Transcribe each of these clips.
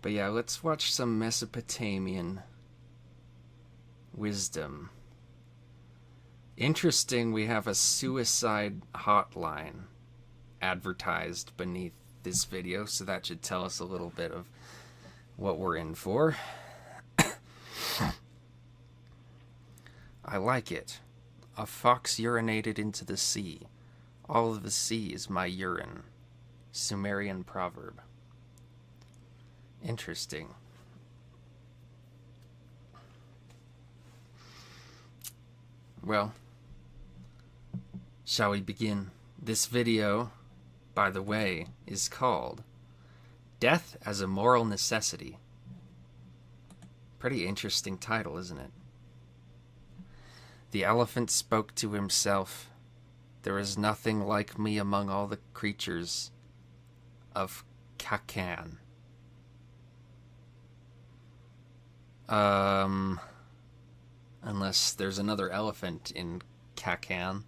But yeah, let's watch some Mesopotamian wisdom. Interesting, we have a suicide hotline advertised beneath this video, so that should tell us a little bit of what we're in for. I like it. A fox urinated into the sea. All of the sea is my urine. Sumerian proverb. Interesting. Well, shall we begin? This video, by the way, is called Death as a Moral Necessity. Pretty interesting title, isn't it? The elephant spoke to himself. There is nothing like me among all the creatures of Akkad. Unless there's another elephant in Akkad.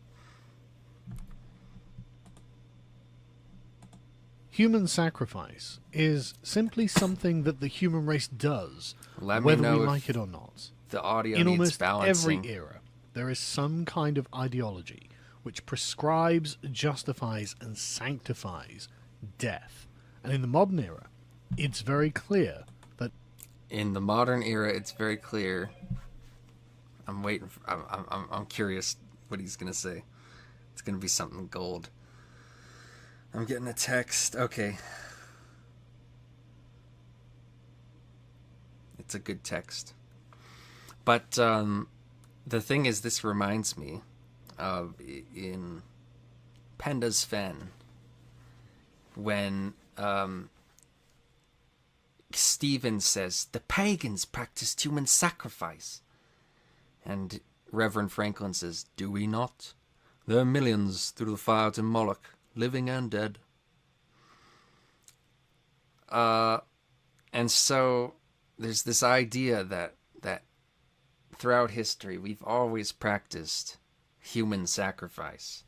Human sacrifice is simply something that the human race does, Let me whether know we if like it or not. the audio In needs almost balancing. every era, there is some kind of ideology which prescribes, justifies, and sanctifies death. And in the modern era, it's very clear that... In the modern era, it's very clear. I'm waiting. I'm curious what he's gonna say. It's gonna be something gold. I'm getting a text. Okay. It's a good text. But the thing is, this reminds me of in Penda's Fen, when Stephen says, the pagans practiced human sacrifice. And Reverend Franklin says, do we not? There are millions through the fire to Moloch, living and dead. And so there's this idea that throughout history we've always practiced human sacrifice.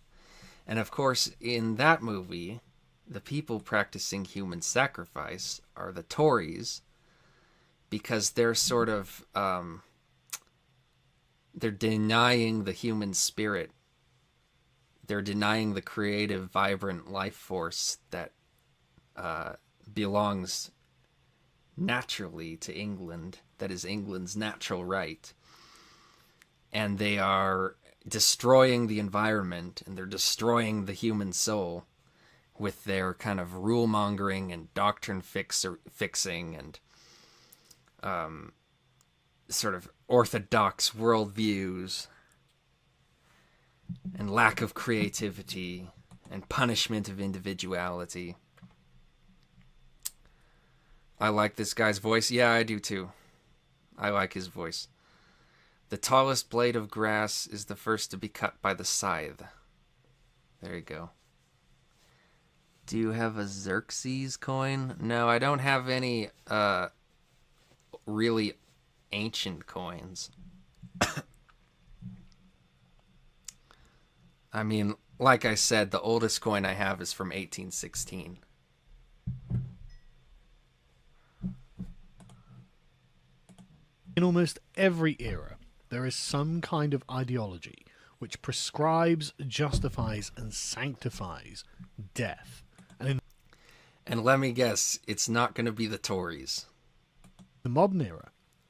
And of course, in that movie, the people practicing human sacrifice are the Tories, because they're sort of they're denying the human spirit. They're denying the creative, vibrant life force that belongs naturally to England, that is England's natural right. And they are destroying the environment, and they're destroying the human soul with their kind of rule-mongering and doctrine fixing and sort of orthodox worldviews and lack of creativity and punishment of individuality. I like this guy's voice. Yeah, I do too. I like his voice. The tallest blade of grass is the first to be cut by the scythe. There you go. Do you have a Xerxes coin? No, I don't have any really ancient coins. I mean, like I said, the oldest coin I have is from 1816. in almost every era, there is some kind of ideology which prescribes, justifies, and sanctifies death. And let me guess, it's not going to be the Tories. In the modern era,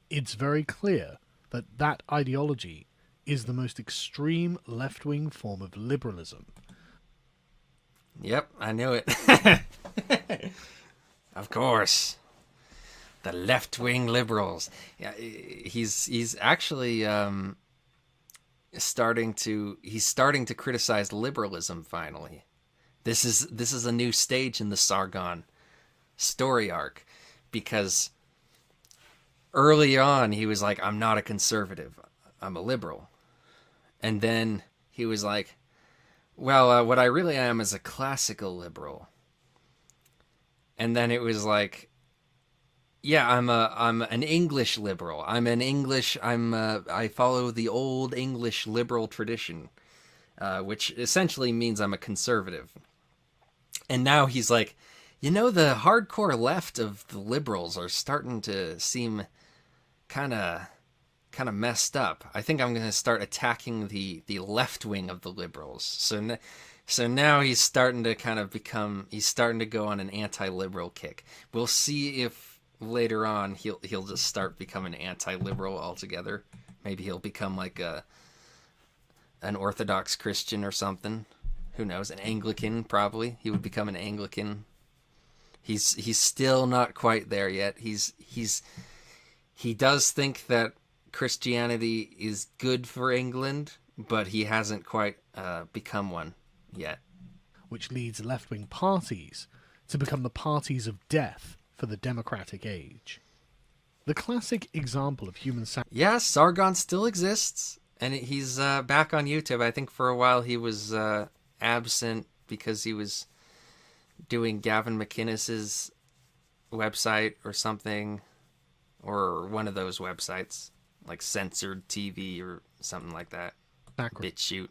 it's very clear that that ideology is the most extreme left-wing form of liberalism. Yep, I knew it. Of course. The left-wing liberals. Yeah, he's actually starting to criticize liberalism finally. This is a new stage in the Sargon story arc, because early on he was like, I'm not a conservative, I'm a liberal. And then he was like, well, what I really am is a classical liberal. And then it was like, yeah, I'm an English liberal. I follow the old English liberal tradition, which essentially means I'm a conservative. And now he's like, You know, the hardcore left of the liberals are starting to seem kind of messed up. I think I'm going to start attacking the left wing of the liberals. So now he's starting to he's starting to go on an anti-liberal kick. We'll see if later on he'll just start becoming anti-liberal altogether. Maybe he'll become like an Orthodox Christian or something. Who knows? An Anglican, probably. He would become an Anglican. He's still not quite there yet. He does think that Christianity is good for England, but he hasn't quite become one yet. Which leads left-wing parties to become the parties of death for the democratic age. The classic example of human sacrifice. Yeah, Sargon still exists, and he's back on YouTube. I think for a while he was absent because he was doing Gavin McInnes's website or something, or one of those websites, like Censored TV or something like that. BitChute.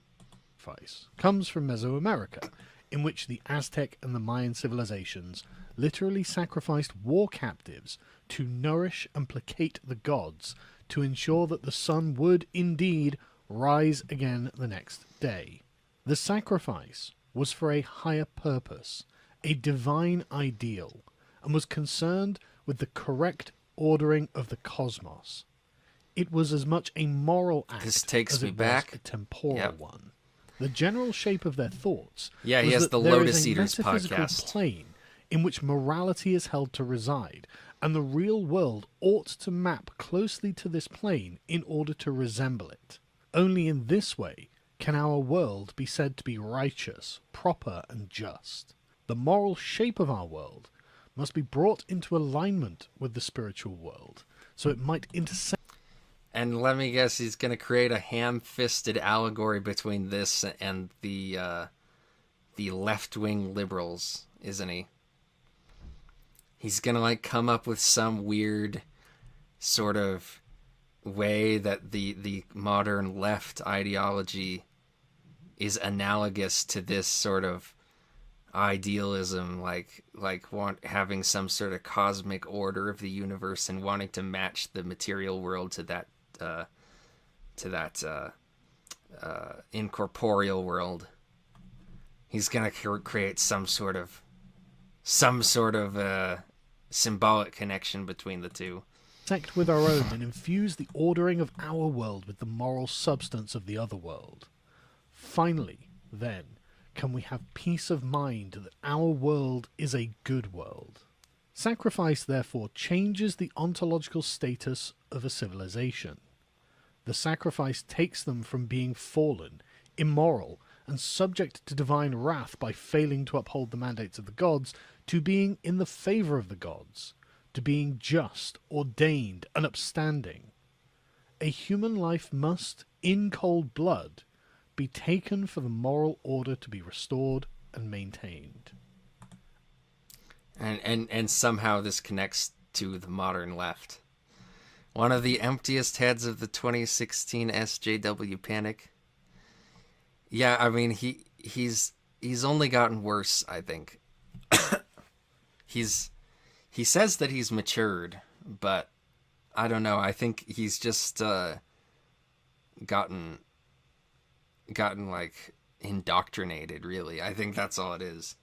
Comes from Mesoamerica, in which the Aztec and the Mayan civilizations literally sacrificed war captives to nourish and placate the gods to ensure that the sun would indeed rise again the next day. The sacrifice was for a higher purpose, a divine ideal, and was concerned with the correct ordering of the cosmos. It was as much a moral act as it was a temporal one. The general shape of their thoughts was he has that the there Lotus is a Eaters metaphysical podcast plane in which morality is held to reside, and the real world ought to map closely to this plane in order to resemble it. Only in this way can our world be said to be righteous, proper, and just. The moral shape of our world must be brought into alignment with the spiritual world, so it might intersect. And let me guess, he's going to create a ham-fisted allegory between this and the left-wing liberals, isn't he? He's going to come up with some weird sort of way that the modern left ideology is analogous to this sort of idealism, having some sort of cosmic order of the universe and wanting to match the material world to that incorporeal world. He's gonna create some sort of symbolic connection between the two. Intersect with our own and infuse the ordering of our world with the moral substance of the other world. Finally, then, can we have peace of mind that our world is a good world. Sacrifice, therefore, changes the ontological status of a civilization. The sacrifice takes them from being fallen, immoral, and subject to divine wrath by failing to uphold the mandates of the gods, to being in the favour of the gods, to being just, ordained, and upstanding. A human life must, in cold blood, be taken for the moral order to be restored and maintained. And somehow this connects to the modern left. One of the emptiest heads of the 2016 SJW panic. Yeah, I mean he's only gotten worse, I think. He says that he's matured, but I don't know. I think he's just gotten indoctrinated, really. I think that's all it is.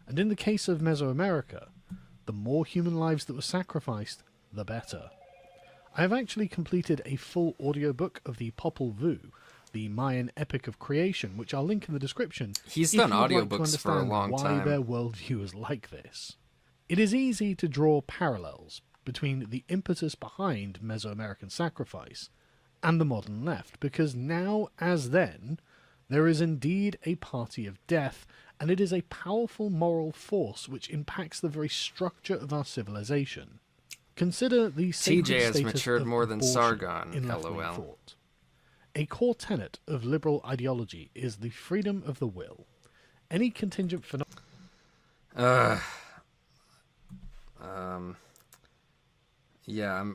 And in the case of Mesoamerica, the more human lives that were sacrificed, the better. I have actually completed a full audiobook of the Popol Vuh, the Mayan epic of creation, which I'll link in the description. He's done audiobooks for a long time. Why their worldview is like this. It is easy to draw parallels between the impetus behind Mesoamerican sacrifice and the modern left, because now, as then, there is indeed a party of death, and it is a powerful moral force which impacts the very structure of our civilization. Consider the sacred TJ has status matured of more than abortion Sargon, in left-wing LOL. thought. A core tenet of liberal ideology is the freedom of the will. Any contingent phenomenon... Yeah,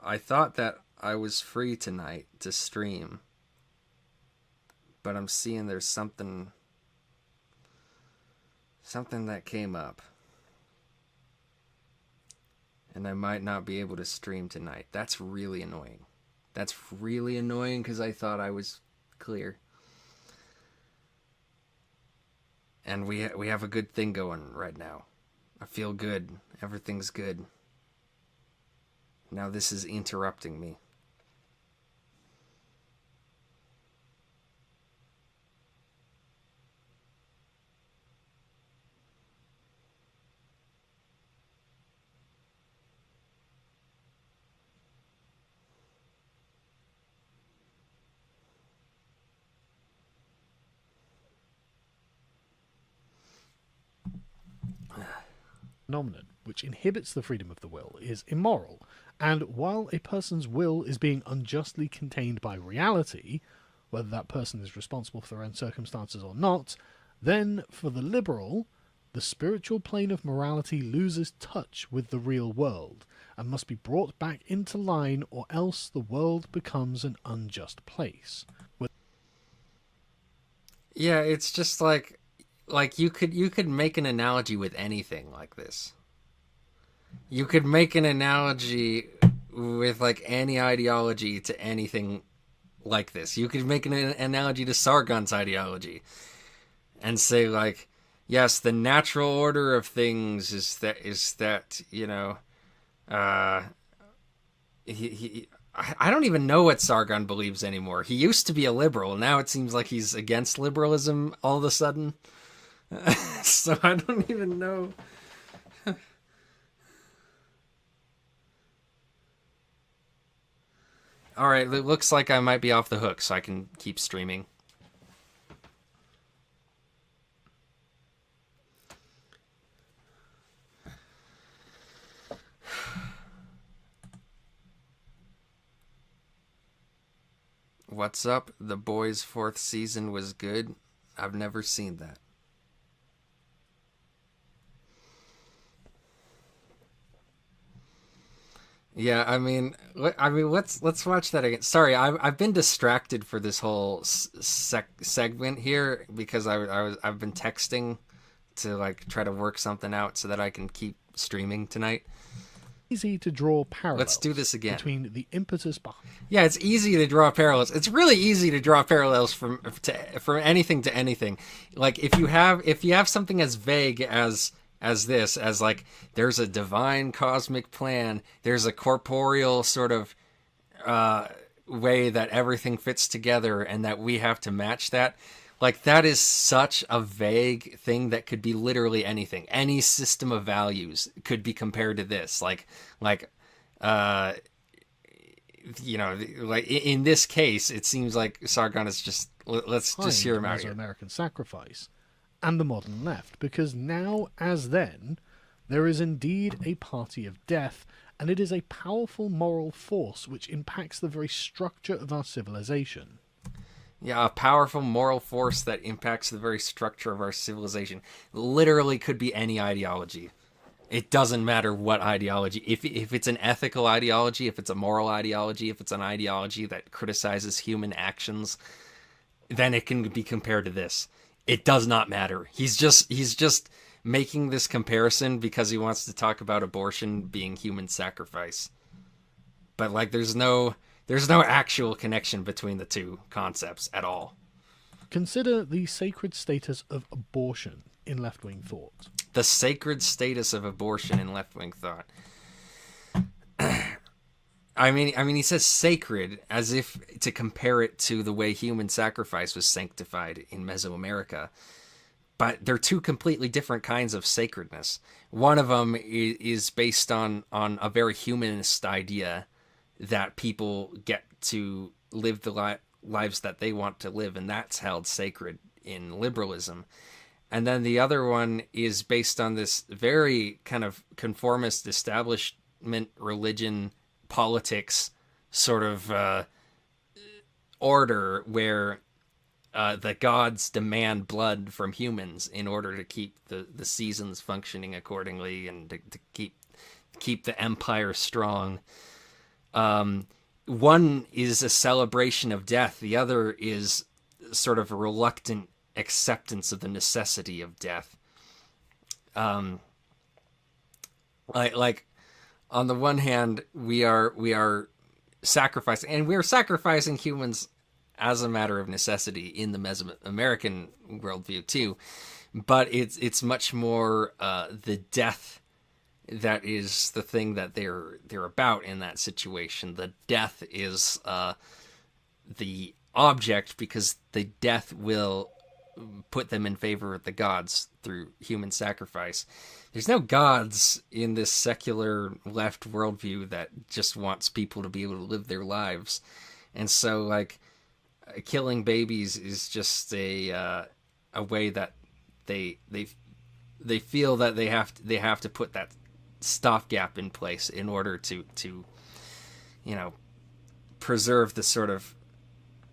I thought that I was free tonight to stream, but I'm seeing there's something that came up, and I might not be able to stream tonight. That's really annoying. That's really annoying because I thought I was clear. And we have a good thing going right now. I feel good. Everything's good. Now this is interrupting me. Phenomenon which inhibits the freedom of the will is immoral, and while a person's will is being unjustly contained by reality, whether that person is responsible for their own circumstances or not, then for the liberal, the spiritual plane of morality loses touch with the real world and must be brought back into line, or else the world becomes an unjust place. Yeah, it's just like you could make an analogy with anything like this. You could make an analogy with like any ideology to anything like this. You could make an analogy to Sargon's ideology and say like, yes, the natural order of things is that you know, I don't even know what Sargon believes anymore. He used to be a liberal. Now it seems like he's against liberalism all of a sudden. So I don't even know. All right, it looks like I might be off the hook, so I can keep streaming. What's up? The Boys' 4th season was good. I've never seen that. Yeah, I mean, let's watch that again. Sorry, I've been distracted for this whole segment here because I've been texting to like try to work something out so that I can keep streaming tonight. Easy to draw parallels. Let's do this again. Between the impetus behind. Yeah, it's easy to draw parallels. It's really easy to draw parallels from anything to anything. Like if you have something as vague as this, as like there's a divine cosmic plan, there's a corporeal sort of way that everything fits together, and that we have to match that. Like that is such a vague thing that could be literally anything. Any system of values could be compared to this. Like you know, like in this case, it seems like Sargon is just let's just hear him out here. American sacrifice and the modern left, because now as then there is indeed a party of death, and it is a powerful moral force which impacts the very structure of our civilization. Yeah, a powerful moral force that impacts the very structure of our civilization. Literally could be any ideology. It doesn't matter what ideology. If it's an ethical ideology, if it's a moral ideology, if it's an ideology that criticizes human actions, then it can be compared to this. It does not matter. He's just making this comparison because he wants to talk about abortion being human sacrifice. But like there's no actual connection between the two concepts at all. Consider the sacred status of abortion in left-wing thought. The sacred status of abortion in left-wing thought. I mean, he says sacred as if to compare it to the way human sacrifice was sanctified in Mesoamerica. But they're two completely different kinds of sacredness. One of them is based on a very humanist idea that people get to live the lives that they want to live, and that's held sacred in liberalism. And then the other one is based on this very kind of conformist establishment, religion, politics sort of order where the gods demand blood from humans in order to keep the seasons functioning accordingly and to keep the empire strong. one is a celebration of death, the other is sort of a reluctant acceptance of the necessity of death. Like on the one hand, we are sacrificing, and we're sacrificing humans as a matter of necessity in the Mesoamerican worldview too, but it's much more the death that is the thing that they're about in that situation. The death is the object, because the death will put them in favor of the gods through human sacrifice. There's no gods in this secular left worldview that just wants people to be able to live their lives, and so like killing babies is just a way that they feel that they have to put that stopgap in place in order to preserve the sort of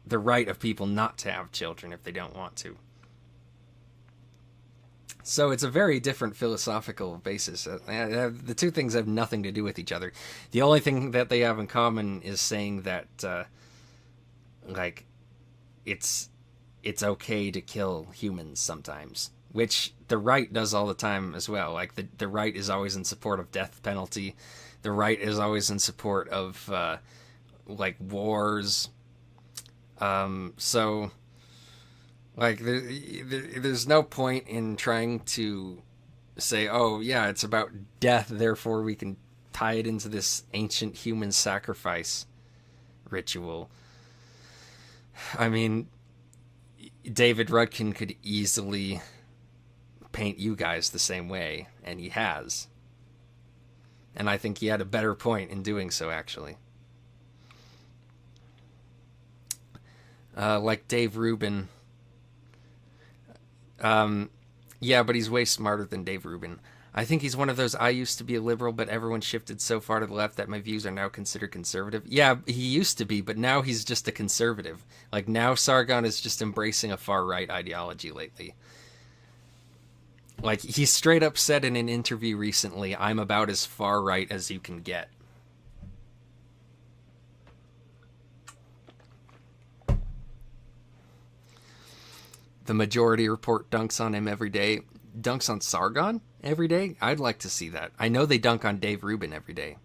the right of people not to have children if they don't want to. So it's a very different philosophical basis. The two things have nothing to do with each other. The only thing that they have in common is saying that like it's okay to kill humans sometimes, which the right does all the time as well. Like the right is always in support of death penalty. The right is always in support of like wars. So like there's no point in trying to say, oh yeah, it's about death, therefore we can tie it into this ancient human sacrifice ritual. I mean, David Rudkin could easily paint you guys the same way, and he has. And I think he had a better point in doing so, actually. Like Dave Rubin. Yeah, but he's way smarter than Dave Rubin. I think he's one of those, I used to be a liberal, but everyone shifted so far to the left that my views are now considered conservative. Yeah, he used to be, but now he's just a conservative. Like, now Sargon is just embracing a far-right ideology lately. Like, he straight up said in an interview recently, I'm about as far-right as you can get. The Majority Report dunks on him every day. Dunks on Sargon every day? I'd like to see that. I know they dunk on Dave Rubin every day.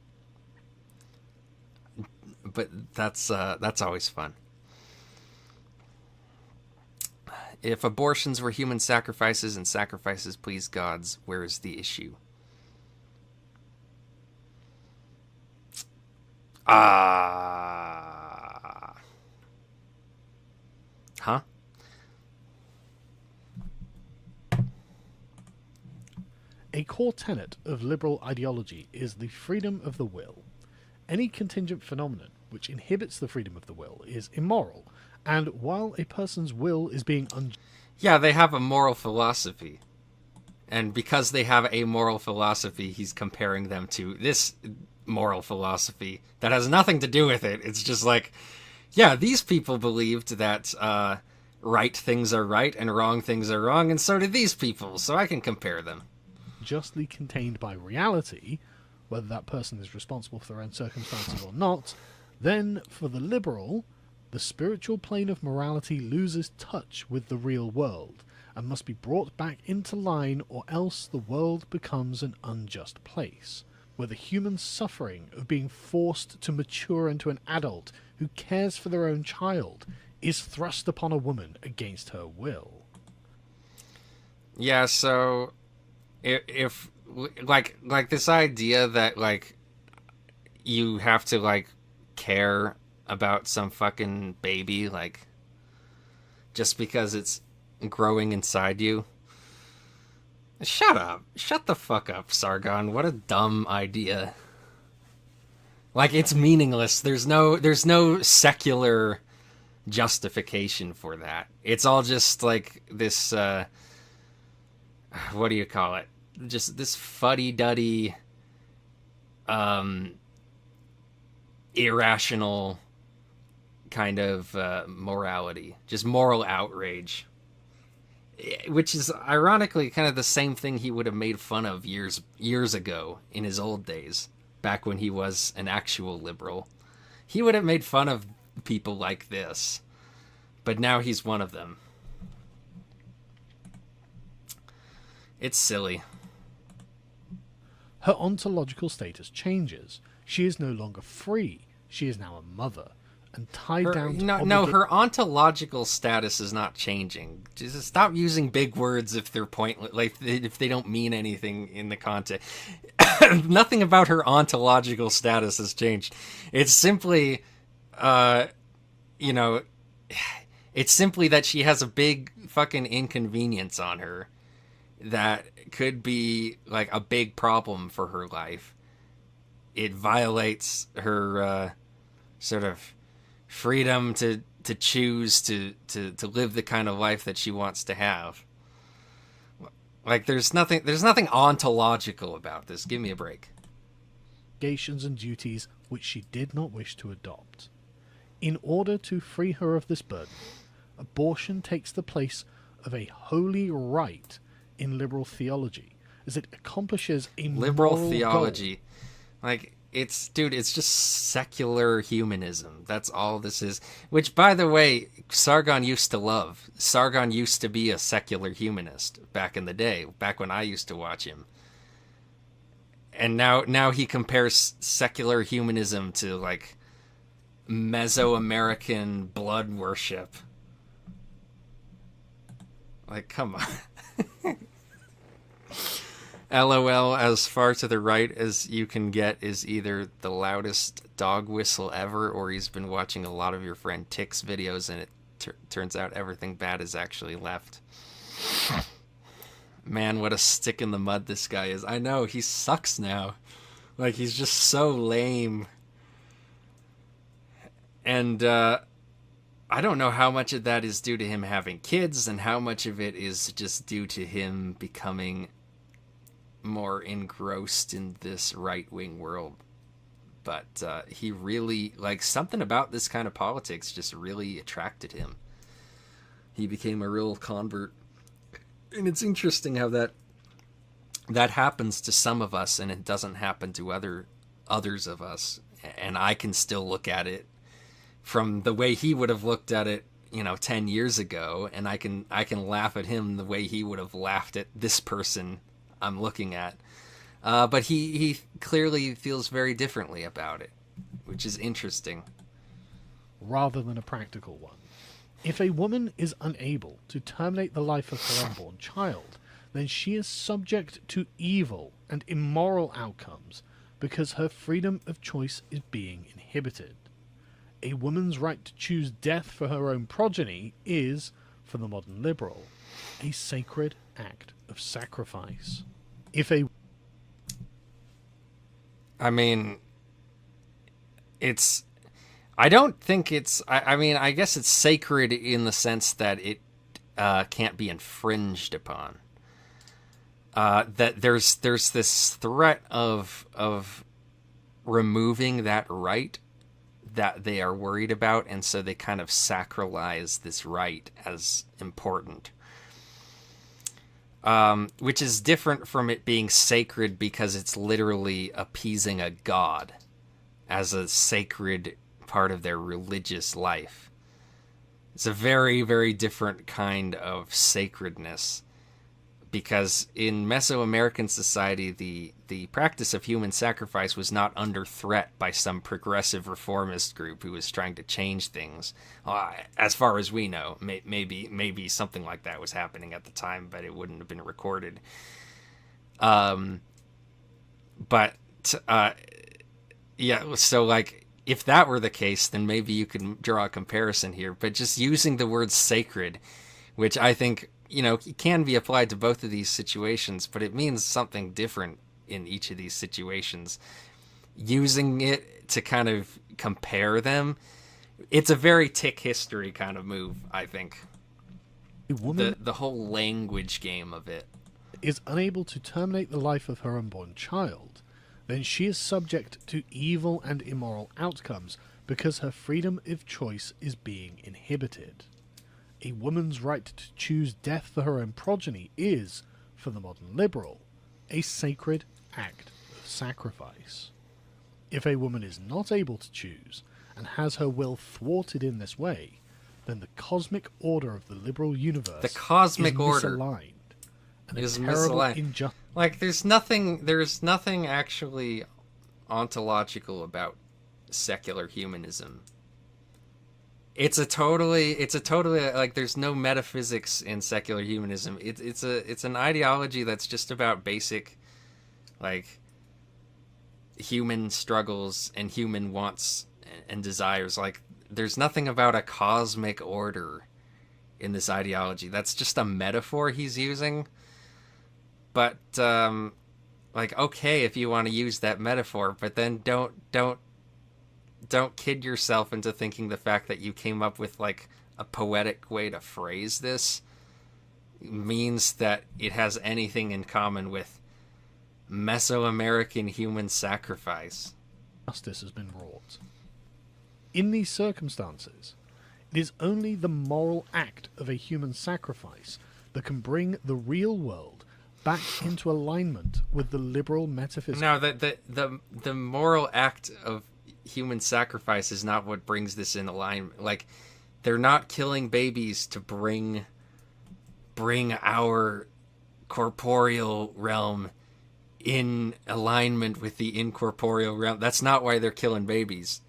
But that's always fun. If abortions were human sacrifices and sacrifices please gods, where is the issue? Huh? A core tenet of liberal ideology is the freedom of the will. Any contingent phenomenon which inhibits the freedom of the will is immoral, and while a person's will is being Yeah, they have a moral philosophy. And because they have a moral philosophy, he's comparing them to this moral philosophy that has nothing to do with it. It's just like, yeah, these people believed that right things are right and wrong things are wrong, and so did these people, so I can compare them. justly contained by reality, whether that person is responsible for their own circumstances or not, then for the liberal, the spiritual plane of morality loses touch with the real world and must be brought back into line, or else the world becomes an unjust place, where the human suffering of being forced to mature into an adult who cares for their own child is thrust upon a woman against her will. Yeah, so if like this idea that like you have to like care about some fucking baby like just because it's growing inside you. Shut up. Shut the fuck up, Sargon. What a dumb idea. Like, it's meaningless. There's no secular justification for that. It's all just like this what do you call it? Just this fuddy-duddy irrational kind of morality. Just moral outrage. Which is ironically kind of the same thing he would have made fun of years ago in his old days, back when he was an actual liberal. He would have made fun of people like this, but now he's one of them. It's silly. Her ontological status changes. She is no longer free. She is now a mother, and tied down to her ontological status is not changing. Just stop using big words if they're pointless, like if they don't mean anything in the context. Nothing about her ontological status has changed. It's simply, it's simply that she has a big fucking inconvenience on her that could be like a big problem for her life. It violates her sort of freedom to choose to live the kind of life that she wants to have. Like there's nothing ontological about this. Give me a break. Obligations and duties which she did not wish to adopt. In order to free her of this burden, abortion takes the place of a holy right in liberal theology, as it accomplishes a liberal moral theology goal. Like, it's just secular humanism. That's all this is. Which, by the way, Sargon used to love. Sargon used to be a secular humanist back in the day, back when I used to watch him. And now he compares secular humanism to, like, Mesoamerican blood worship. Like, come on. LOL, as far to the right as you can get is either the loudest dog whistle ever, or he's been watching a lot of your friend Tick's videos, and it turns out everything bad is actually left. Man, what a stick in the mud this guy is. I know, he sucks now. Like, he's just so lame. And, I don't know how much of that is due to him having kids, and how much of it is just due to him becoming more engrossed in this right-wing world. But he really, like, something about this kind of politics just really attracted him. He became a real convert. And it's interesting how that happens to some of us, and it doesn't happen to others of us. And I can still look at it from the way he would have looked at it, 10 years ago, and I can laugh at him the way he would have laughed at this person I'm looking at. But he clearly feels very differently about it, which is interesting. Rather than a practical one. If a woman is unable to terminate the life of her unborn child, then she is subject to evil and immoral outcomes because her freedom of choice is being inhibited. A woman's right to choose death for her own progeny is, for the modern liberal, a sacred act of sacrifice. I don't think it's... I guess it's sacred in the sense that it can't be infringed upon. That there's this threat of removing that right that they are worried about, and so they kind of sacralize this right as important. Which is different from it being sacred because it's literally appeasing a god as a sacred part of their religious life. It's a very, very different kind of sacredness, because in Mesoamerican society, the practice of human sacrifice was not under threat by some progressive reformist group who was trying to change things. As far as we know, maybe something like that was happening at the time, but it wouldn't have been recorded. Yeah, so like, if that were the case, then maybe you could draw a comparison here. But just using the word sacred, which I think, it can be applied to both of these situations, but it means something different in each of these situations. Using it to kind of compare them, it's a very Tick history kind of move, I think. The whole language game of it. Is unable to terminate the life of her unborn child, then she is subject to evil and immoral outcomes because her freedom of choice is being inhibited. A woman's right to choose death for her own progeny is, for the modern liberal, a sacred act of sacrifice. If a woman is not able to choose, and has her will thwarted in this way, then the cosmic order of the liberal universe The cosmic is order misaligned. And is a terrible misaligned. injustice. Like, there's nothing actually ontological about secular humanism. It's a totally like, there's no metaphysics in secular humanism. It's an ideology that's just about basic, like, human struggles and human wants and desires. Like, there's nothing about a cosmic order in this ideology. That's just a metaphor he's using. But like, okay, if you want to use that metaphor, but then don't kid yourself into thinking the fact that you came up with, like, a poetic way to phrase this means that it has anything in common with Mesoamerican human sacrifice. Justice has been wrought. In these circumstances, it is only the moral act of a human sacrifice that can bring the real world back into alignment with the liberal metaphysics. No, the moral act of human sacrifice is not what brings this in alignment. Like, they're not killing babies to bring our corporeal realm in alignment with the incorporeal realm. That's not why they're killing babies.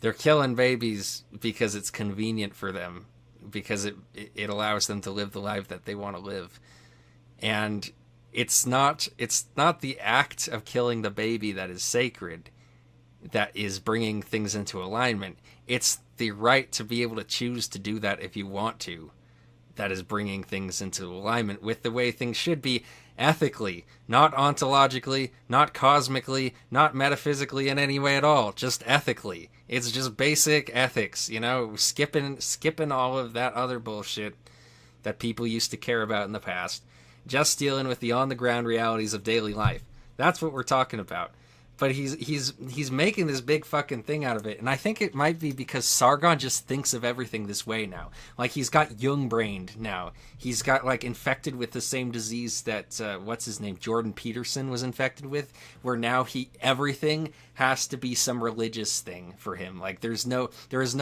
They're killing babies because it's convenient for them, because it allows them to live the life that they want to live. And it's not the act of killing the baby that is sacred, that is bringing things into alignment. It's the right to be able to choose to do that if you want to, that is bringing things into alignment with the way things should be, ethically, not ontologically, not cosmically, not metaphysically in any way at all, just ethically. It's just basic ethics, you know, skipping all of that other bullshit that people used to care about in the past, just dealing with the on-the-ground realities of daily life. That's what we're talking about. But he's making this big fucking thing out of it, and I think it might be because Sargon just thinks of everything this way now. Like, he's got JUNG-BRAINed now. He's got, like, infected with the same disease that what's his name, Jordan Peterson was infected with, where now everything has to be some religious thing for him. Like, there is no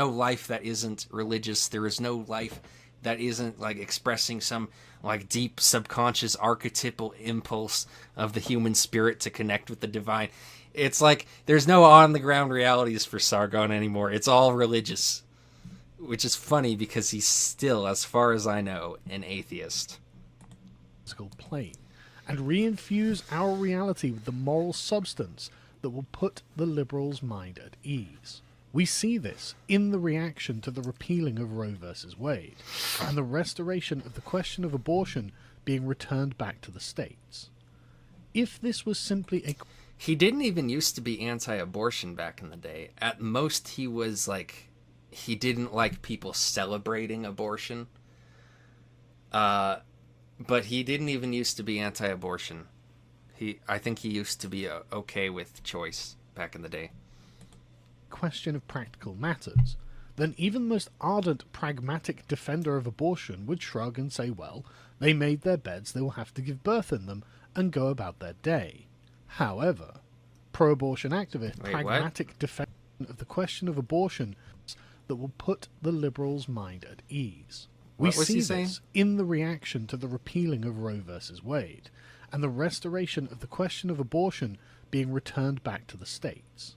life that isn't religious. There is no life that isn't, like, expressing some, like, deep subconscious archetypal impulse of the human spirit to connect with the divine. It's like there's no on-the-ground realities for Sargon anymore. It's all religious, which is funny because he's still, as far as I know, an atheist. Plane, and reinfuse our reality with the moral substance that will put the liberal's mind at ease. We see this in the reaction to the repealing of Roe versus Wade, and the restoration of the question of abortion being returned back to the states. If this was simply a... He didn't even used to be anti-abortion back in the day. At most, he was like... He didn't like people celebrating abortion. But he didn't even used to be anti-abortion. I think he used to be okay with choice back in the day. Question of practical matters, then even the most ardent pragmatic defender of abortion would shrug and say, well, they made their beds, they will have to give birth in them, and go about their day. However, pro-abortion activist, pragmatic defender of the question of abortion that will put the liberals' mind at ease. We see this in the reaction to the repealing of Roe versus Wade, and the restoration of the question of abortion being returned back to the states.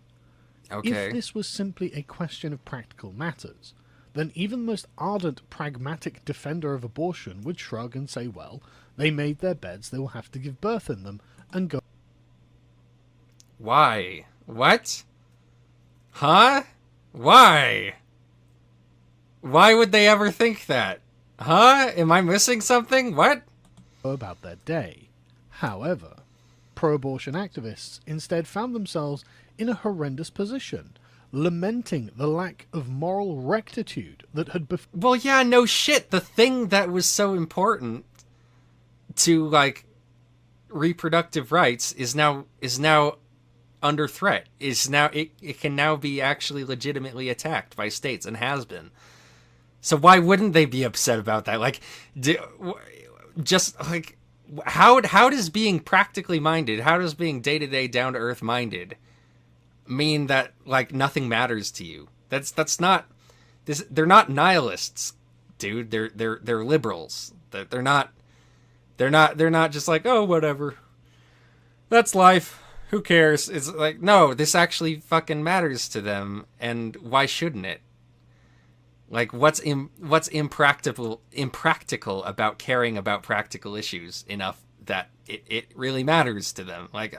Okay. If this was simply a question of practical matters, then even the most ardent pragmatic defender of abortion would shrug and say, well, they made their beds, they will have to give birth in them, and go... Why? What? Huh? Why? Why would they ever think that? Huh? Am I missing something? What? About their day. However, pro-abortion activists instead found themselves in a horrendous position, lamenting the lack of moral rectitude that had Well, yeah, no shit. The thing that was so important to, like, reproductive rights is now under threat. It can now be actually legitimately attacked by states, and has been. So why wouldn't they be upset about that? Like, just like, how does being practically minded, how does being day-to-day down-to-earth minded mean that, like, nothing matters to you? That's not this. They're not nihilists, dude. They're liberals. They're not just like, oh, whatever. That's life. Who cares? It's like, no, this actually fucking matters to them, and why shouldn't it? Like, what's impractical about caring about practical issues enough that it really matters to them? Like,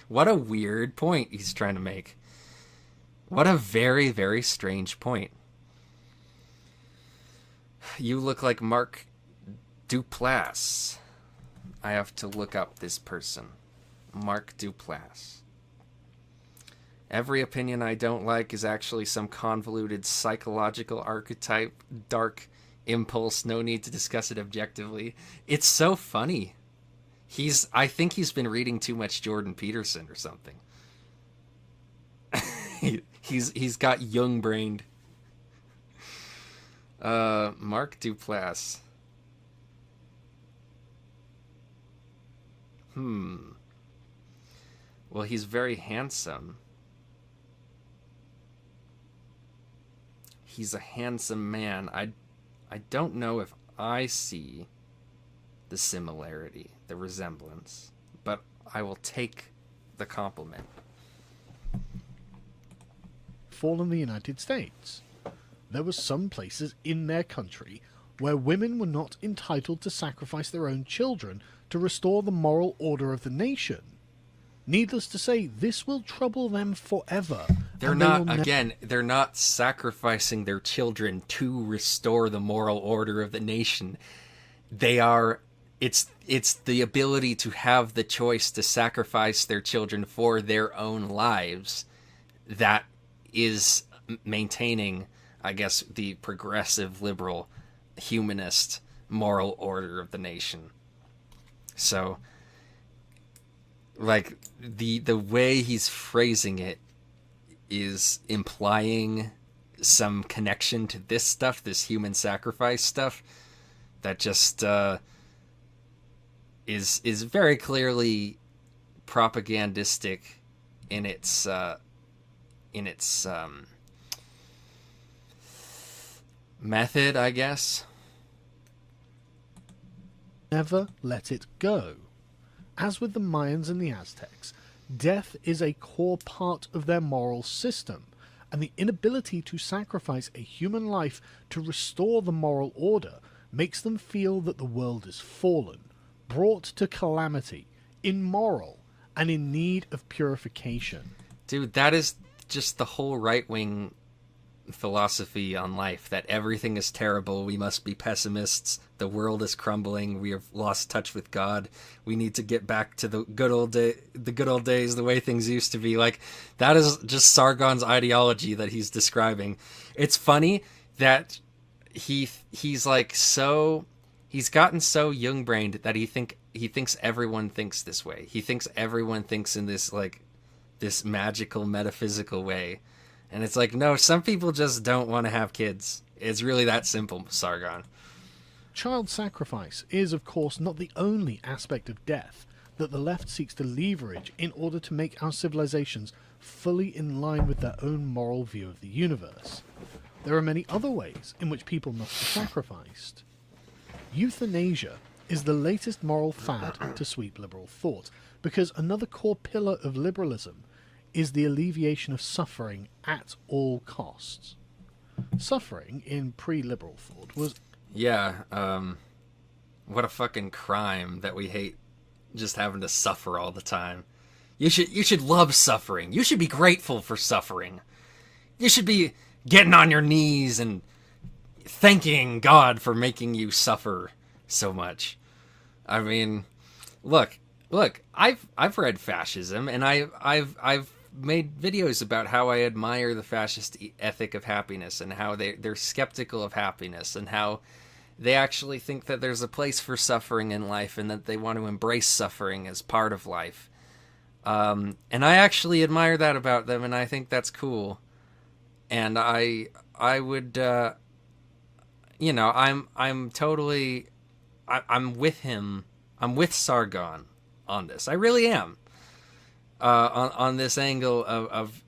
what a weird point he's trying to make. What a very, very strange point. You look like Mark Duplass. I have to look up this person. Mark Duplass. Every opinion I don't like is actually some convoluted psychological archetype, dark impulse, no need to discuss it objectively. It's so funny. I think he's been reading too much Jordan Peterson or something. He's got JUNG-BRAINed. Mark Duplass. Well, he's very handsome. He's a handsome man. I don't know if I see the similarity, the resemblance, but I will take the compliment. Fall in the United States. There were some places in their country where women were not entitled to sacrifice their own children to restore the moral order of the nation. Needless to say, this will trouble them forever. They're not sacrificing their children to restore the moral order of the nation. It's the ability to have the choice to sacrifice their children for their own lives that is maintaining, I guess, the progressive, liberal, humanist moral order of the nation. So, like, the way he's phrasing it is implying some connection to this stuff, this human sacrifice stuff, that just is very clearly propagandistic in its method, I guess. Never let it go. As with the Mayans and the Aztecs, death is a core part of their moral system, and the inability to sacrifice a human life to restore the moral order makes them feel that the world is fallen, brought to calamity, immoral, and in need of purification. Dude, that is just the whole right-wing philosophy on life, that everything is terrible, we must be pessimists, the world is crumbling, we have lost touch with God, we need to get back to the good old days, the way things used to be. Like, that is just Sargon's ideology that he's describing. It's funny that he's like he's gotten so young-brained that he thinks everyone thinks this way. He thinks everyone thinks in this, like, this magical, metaphysical way. And it's like, no, some people just don't want to have kids. It's really that simple, Sargon. Child sacrifice is, of course, not the only aspect of death that the left seeks to leverage in order to make our civilizations fully in line with their own moral view of the universe. There are many other ways in which people must be sacrificed. Euthanasia is the latest moral fad to sweep liberal thought, because another core pillar of liberalism is the alleviation of suffering at all costs. Suffering in pre-liberal thought was... Yeah, what a fucking crime that we hate just having to suffer all the time. You should love suffering. You should be grateful for suffering. You should be getting on your knees and thanking God for making you suffer so much. I mean, look, I've read fascism, and I've made videos about how I admire the fascist ethic of happiness, and how they're skeptical of happiness, and how they actually think that there's a place for suffering in life, and that they want to embrace suffering as part of life. And I actually admire that about them, and I think that's cool. And I would, I'm totally, I'm with him. I'm with Sargon on this. I really am. on this angle of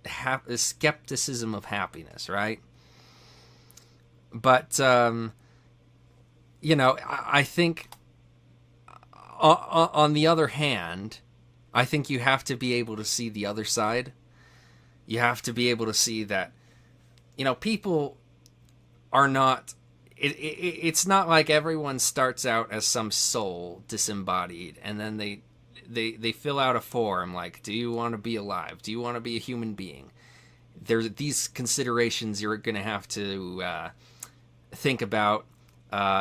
skepticism of happiness, right? But I think on the other hand, I think you have to be able to see the other side. You have to be able to see that, people are not. It's not like everyone starts out as some soul disembodied, and then they fill out a form like, do you want to be alive? Do you want to be a human being? There's these considerations you're going to have to think about.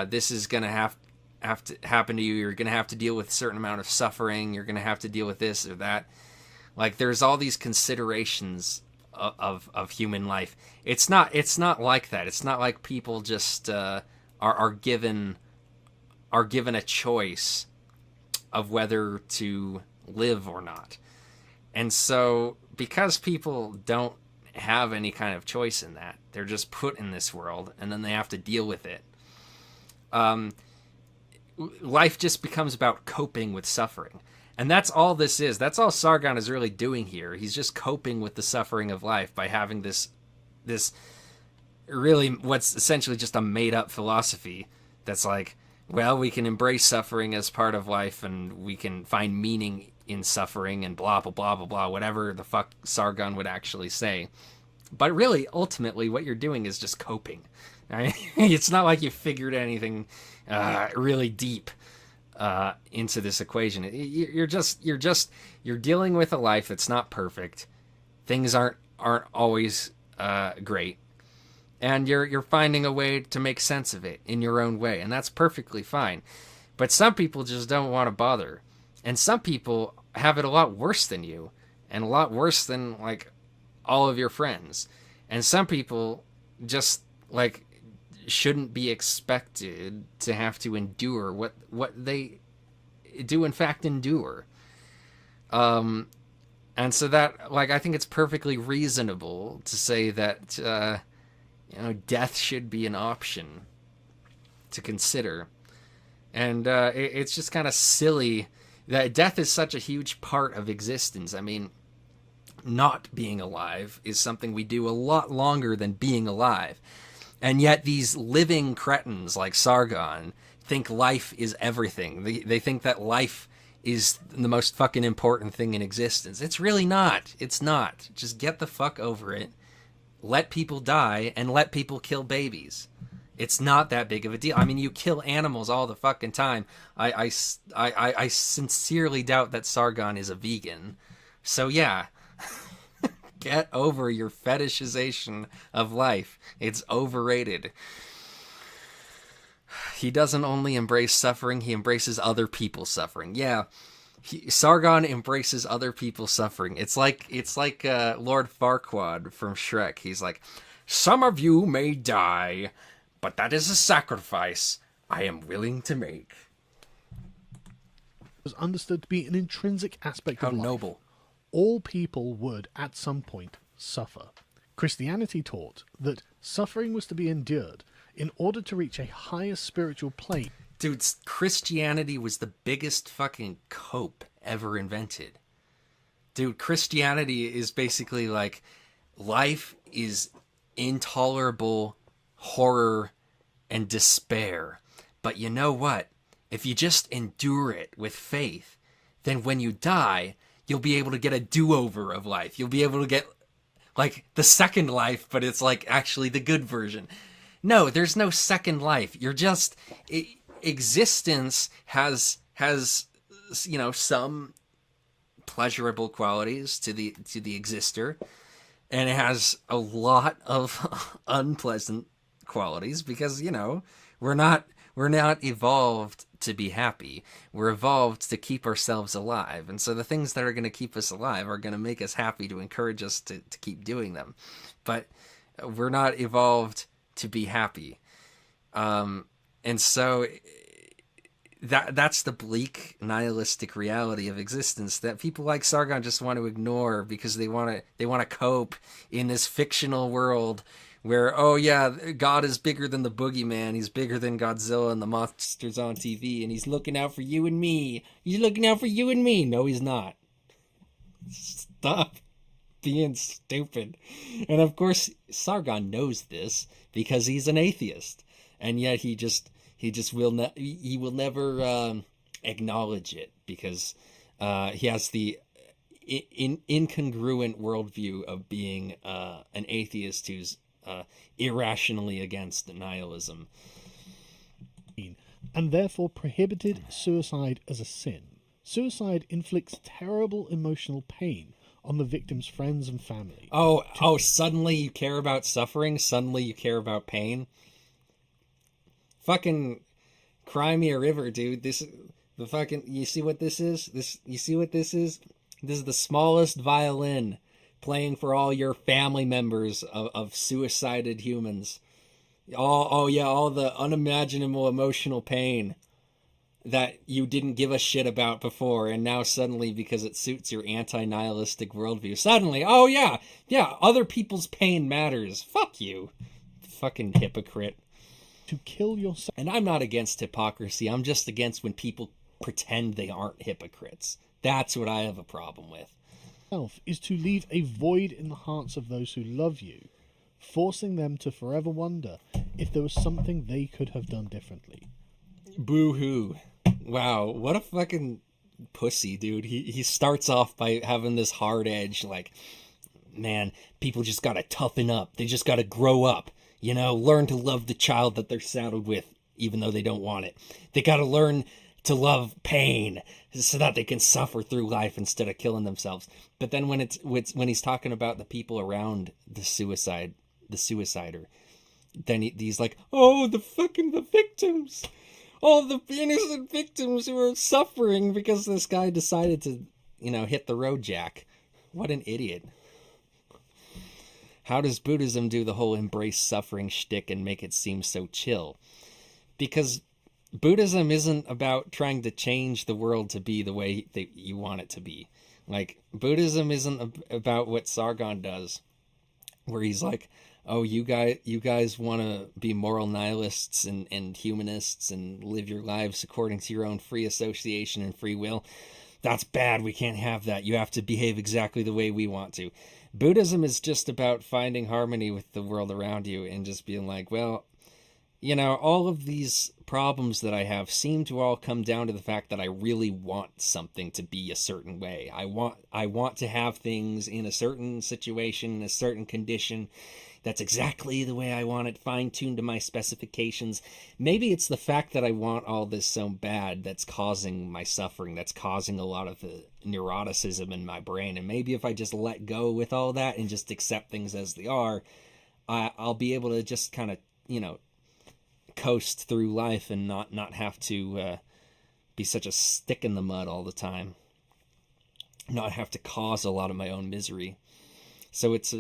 This is going to have to happen to you. You're going to have to deal with a certain amount of suffering. You're going to have to deal with this or that. Like, there's all these considerations of human life. It's not like that. It's not like people just are given a choice of whether to live or not. And so, because people don't have any kind of choice in that, they're just put in this world, and then they have to deal with it. Life just becomes about coping with suffering. And that's all this is. That's all Sargon is really doing here. He's just coping with the suffering of life by having this really what's essentially just a made-up philosophy that's like, well, we can embrace suffering as part of life, and we can find meaning in suffering, and blah, blah, blah, blah, blah, whatever the fuck Sargon would actually say. But really, ultimately, what you're doing is just coping. Right? It's not like you figured anything really deep into this equation. You're dealing with a life that's not perfect. Things aren't always great, and you're finding a way to make sense of it in your own way, and that's perfectly fine. But some people just don't want to bother, and some people have it a lot worse than you, and a lot worse than like all of your friends, and some people just like shouldn't be expected to have to endure what they do in fact endure. And so that, like, I think it's perfectly reasonable to say that death should be an option to consider. And it's just kind of silly that death is such a huge part of existence. I mean, not being alive is something we do a lot longer than being alive. And yet these living cretins like Sargon think life is everything. They think that life is the most fucking important thing in existence. It's really not. It's not. Just get the fuck over it. Let people die and let people kill babies. It's not that big of a deal. I mean, you kill animals all the fucking time. I sincerely doubt that Sargon is a vegan. So yeah. Get over your fetishization of life. It's overrated. He doesn't only embrace suffering, he embraces other people's suffering. Yeah, Sargon embraces other people's suffering. It's like Lord Farquaad from Shrek. He's like, some of you may die, but that is a sacrifice I am willing to make. It was understood to be an intrinsic aspect of life. How noble. All people would, at some point, suffer. Christianity taught that suffering was to be endured in order to reach a higher spiritual plane. Dude, Christianity was the biggest fucking cope ever invented. Dude, Christianity is basically like, life is intolerable horror and despair. But you know what? If you just endure it with faith, then when you die, you'll be able to get a do-over of life. You'll be able to get, like, the second life, but it's, like, actually the good version. No, there's no second life. You're just... existence has some pleasurable qualities to the exister, and it has a lot of unpleasant qualities because, we're not evolved to be happy. We're evolved to keep ourselves alive. And so the things that are going to keep us alive are going to make us happy, to encourage us to keep doing them. But we're not evolved to be happy. And so that's the bleak, nihilistic reality of existence that people like Sargon just want to ignore because they want to cope in this fictional world where, oh yeah, God is bigger than the boogeyman. He's bigger than Godzilla and the monsters on TV, and he's looking out for you and me. He's looking out for you and me. No, he's not. Stop being stupid. And of course, Sargon knows this because he's an atheist, and yet he will never acknowledge it because he has the incongruent worldview of being an atheist who's irrationally against nihilism. And therefore prohibited suicide as a sin. Suicide inflicts terrible emotional pain on the victim's friends and family. Oh, suddenly you care about suffering? Suddenly you care about pain? Fucking cry me a river, dude. You see what this is? You see what this is? This is the smallest violin playing for all your family members of suicided humans. All the unimaginable emotional pain that you didn't give a shit about before, and now suddenly, because it suits your anti-nihilistic worldview, suddenly, oh yeah, other people's pain matters. Fuck you, fucking hypocrite. To kill yourself. And I'm not against hypocrisy. I'm just against when people pretend they aren't hypocrites. That's what I have a problem with. Is to leave a void in the hearts of those who love you, forcing them to forever wonder if there was something they could have done differently. Boo-hoo. Wow, what a fucking pussy, dude. He starts off by having this hard edge, like, man, people just gotta toughen up. They just gotta grow up. You know, learn to love the child that they're saddled with, even though they don't want it. They gotta learn to love pain so that they can suffer through life instead of killing themselves. But then when he's talking about the people around the suicider, then he's like, oh, the victims. All the innocent victims who are suffering because this guy decided to, hit the road jack. What an idiot. How does Buddhism do the whole embrace suffering shtick and make it seem so chill? Because Buddhism isn't about trying to change the world to be the way that you want it to be. Like, Buddhism isn't about what Sargon does, where he's like, oh, you guys want to be moral nihilists and humanists and live your lives according to your own free association and free will. That's bad. We can't have that. You have to behave exactly the way we want to. Buddhism is just about finding harmony with the world around you and just being like, well, all of these problems that I have seem to all come down to the fact that I really want something to be a certain way. I want to have things in a certain situation, in a certain condition. That's exactly the way I want it, fine-tuned to my specifications. Maybe it's the fact that I want all this so bad that's causing my suffering, that's causing a lot of the neuroticism in my brain. And maybe if I just let go with all that and just accept things as they are, I'll be able to just kind of, coast through life and not have to be such a stick in the mud all the time. Not have to cause a lot of my own misery. So it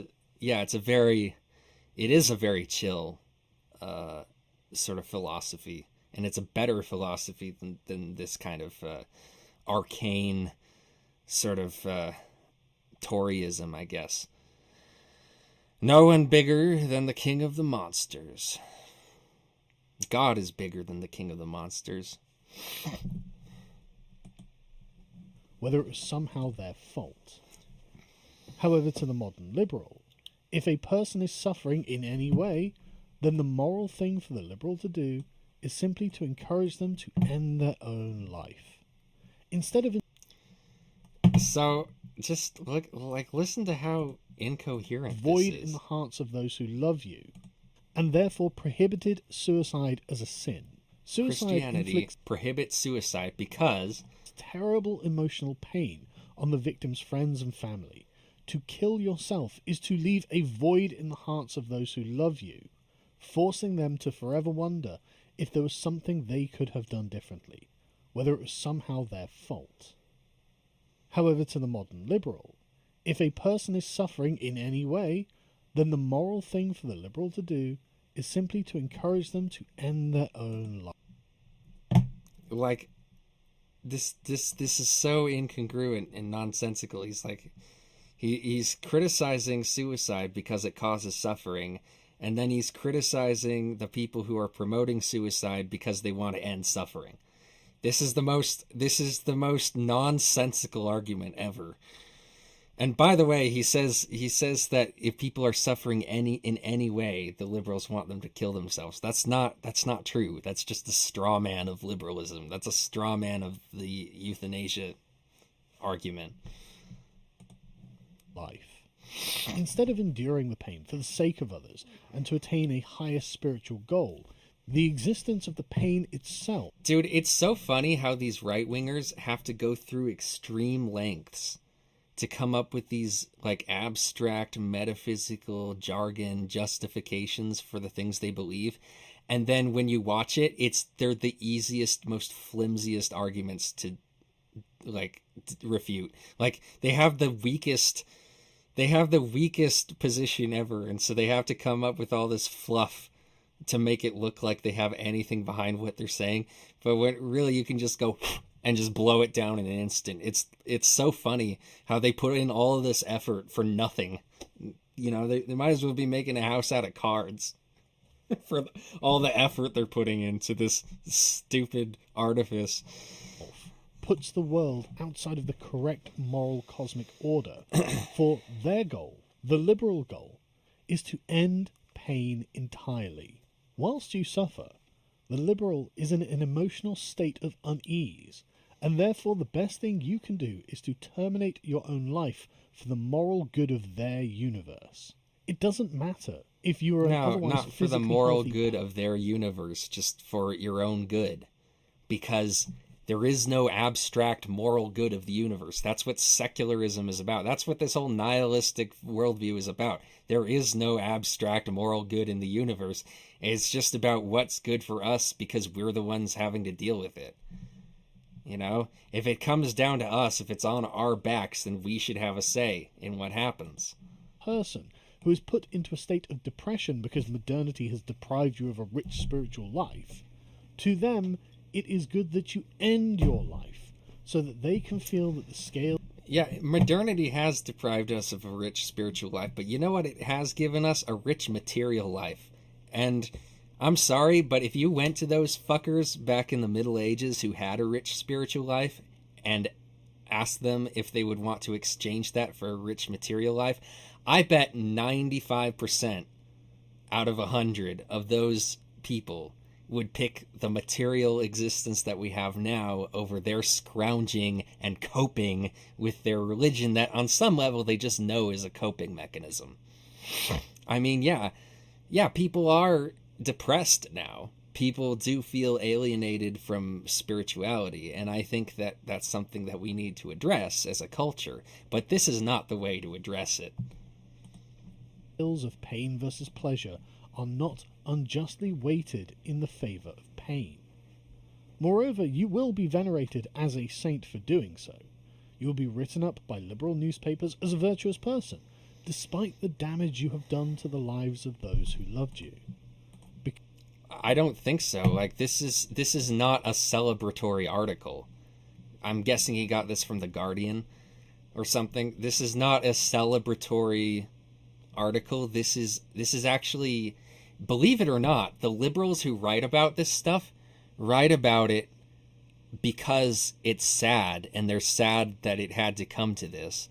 is a very chill sort of philosophy, and it's a better philosophy than this kind of arcane sort of Toryism, I guess. No one bigger than the king of the monsters. God is bigger than the king of the monsters. Whether it was somehow their fault. However, to the modern liberal, if a person is suffering in any way, then the moral thing for the liberal to do is simply to encourage them to end their own life. Instead of... So, just listen to how incoherent void this is. In the hearts of those who love you, and therefore prohibited suicide as a sin. Suicide Christianity prohibits suicide because... terrible emotional pain on the victim's friends and family. To kill yourself is to leave a void in the hearts of those who love you, forcing them to forever wonder if there was something they could have done differently, whether it was somehow their fault. However, to the modern liberal, if a person is suffering in any way, then the moral thing for the liberal to do is simply to encourage them to end their own life. Like, this is so incongruent and nonsensical. He's like, he's criticizing suicide because it causes suffering, and then he's criticizing the people who are promoting suicide because they want to end suffering. This is the most nonsensical argument ever. And by the way, he says that if people are suffering in any way, the liberals want them to kill themselves. That's not true. That's just a straw man of liberalism. That's a straw man of the euthanasia argument. Life. Instead of enduring the pain for the sake of others and to attain a higher spiritual goal, the existence of the pain itself. Dude, it's so funny how these right-wingers have to go through extreme lengths to come up with these like abstract metaphysical jargon justifications for the things they believe, and then when you watch it, they're the easiest, most flimsiest arguments to refute. Like they have the weakest position ever, and so they have to come up with all this fluff to make it look like they have anything behind what they're saying, but when really you can just go and just blow it down in an instant. It's so funny how they put in all of this effort for nothing. You know, they might as well be making a house out of cards for all the effort they're putting into this stupid artifice. Puts the world outside of the correct moral cosmic order, for their goal, the liberal goal, is to end pain entirely. Whilst you suffer, the liberal is in an emotional state of unease, and therefore the best thing you can do is to terminate your own life for the moral good of their universe. It doesn't matter if you are otherwise not for the physically moral healthy good of their universe, just for your own good, because there is no abstract moral good of the universe. That's what secularism is about. That's what this whole nihilistic worldview is about. There is no abstract moral good in the universe. It's just about what's good for us because we're the ones having to deal with it. You know, if it comes down to us, if it's on our backs, then we should have a say in what happens. person who is put into a state of depression because modernity has deprived you of a rich spiritual life, to them it is good that you end your life so that they can feel that the scale... Yeah, modernity has deprived us of a rich spiritual life, but you know what it has given us? A rich material life. And I'm sorry, but if you went to those fuckers back in the Middle Ages who had a rich spiritual life and asked them if they would want to exchange that for a rich material life, I bet 95% out of 100 of those people would pick the material existence that we have now over their scrounging and coping with their religion that on some level they just know is a coping mechanism. I mean, yeah, people are depressed now. People do feel alienated from spirituality, and I think that that's something that we need to address as a culture, but this is not the way to address it. Scales of pain versus pleasure are not unjustly weighted in the favour of pain. Moreover, you will be venerated as a saint for doing so. You will be written up by liberal newspapers as a virtuous person, despite the damage you have done to the lives of those who loved you. I don't think so. Like, this is not a celebratory article. I'm guessing he got this from The Guardian or something. This is not a celebratory article. This is actually, believe it or not, the liberals who write about this stuff write about it because it's sad, and they're sad that it had to come to this.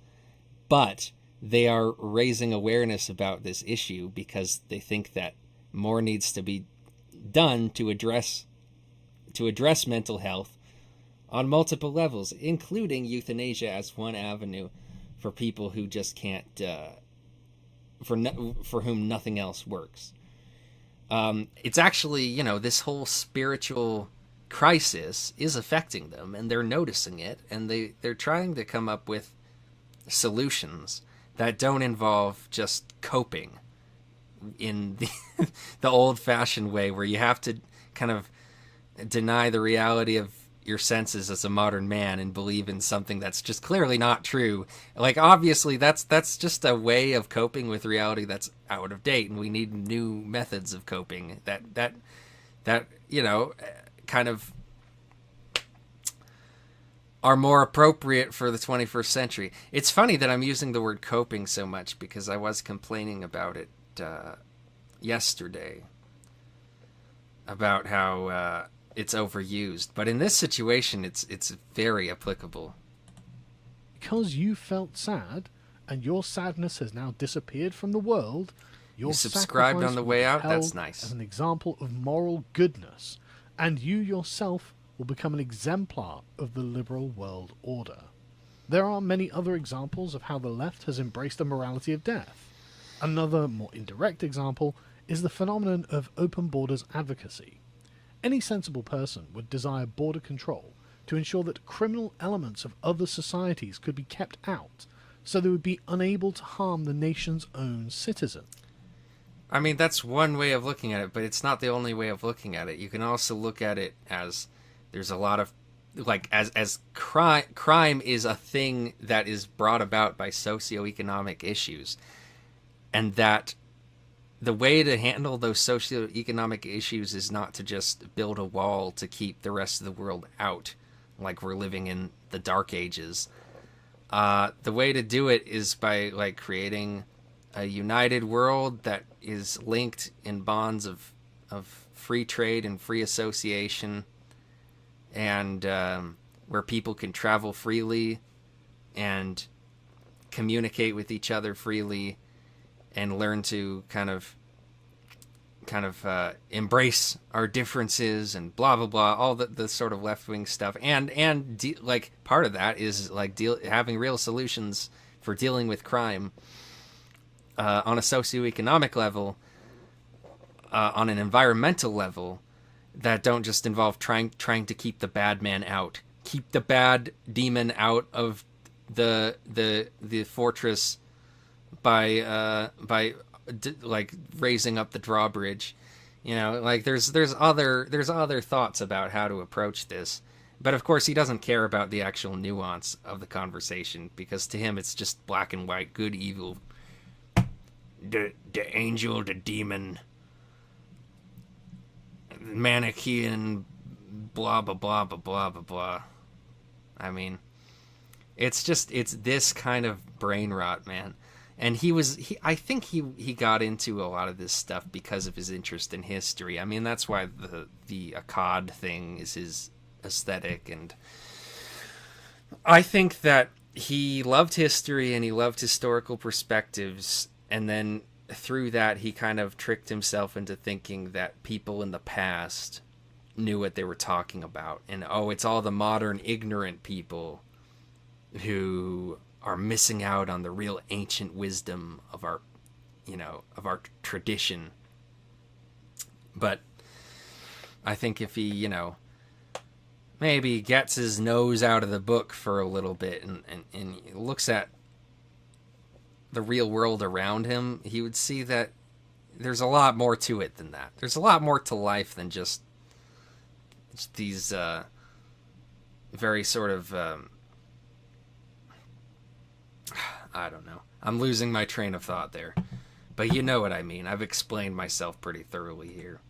But they are raising awareness about this issue because they think that more needs to be done to address mental health on multiple levels, including euthanasia as one avenue for people who just can't, for whom nothing else works. It's actually, this whole spiritual crisis is affecting them, and they're noticing it, and they're trying to come up with solutions that don't involve just coping in the old-fashioned way where you have to kind of deny the reality of your senses as a modern man and believe in something that's just clearly not true. Like, obviously that's just a way of coping with reality that's out of date, and we need new methods of coping that kind of are more appropriate for the 21st century. It's funny that I'm using the word coping so much because I was complaining about it yesterday about how it's overused, but in this situation it's very applicable. Because you felt sad and your sadness has now disappeared from the world, You your subscribed sacrifice on the will way be out? That's held nice. as an example of moral goodness, and you yourself will become an exemplar of the liberal world order. There are many other examples of how the left has embraced a morality of death. Another, more indirect example is the phenomenon of open borders advocacy. Any sensible person would desire border control to ensure that criminal elements of other societies could be kept out, so they would be unable to harm the nation's own citizens. I mean, that's one way of looking at it, but it's not the only way of looking at it. You can also look at it as there's a lot of, like, as crime is a thing that is brought about by socioeconomic issues, and that the way to handle those socioeconomic issues is not to just build a wall to keep the rest of the world out, like we're living in the Dark Ages. The way to do it is by, like, creating a united world that is linked in bonds of free trade and free association, and where people can travel freely and communicate with each other freely and learn to kind of embrace our differences and blah blah blah, all the sort of left wing stuff, and like part of that is like having real solutions for dealing with crime on a socioeconomic level, on an environmental level, that don't just involve trying to keep the bad man out, keep the bad demon out of the fortress by like raising up the drawbridge. You know, like there's other thoughts about how to approach this. But of course he doesn't care about the actual nuance of the conversation, because to him it's just black and white, good, evil, the angel, the demon, Manichaean, blah blah blah blah blah blah blah. I mean, it's this kind of brain rot, man. And I think he got into a lot of this stuff because of his interest in history. I mean, that's why the Akkad thing is his aesthetic, and I think that he loved history and he loved historical perspectives, and then through that he kind of tricked himself into thinking that people in the past knew what they were talking about, and it's all the modern ignorant people who are missing out on the real ancient wisdom of our tradition. But I think if he, maybe gets his nose out of the book for a little bit and looks at the real world around him, he would see that there's a lot more to it than that. There's a lot more to life than just these very sort of I don't know. I'm losing my train of thought there. But you know what I mean. I've explained myself pretty thoroughly here.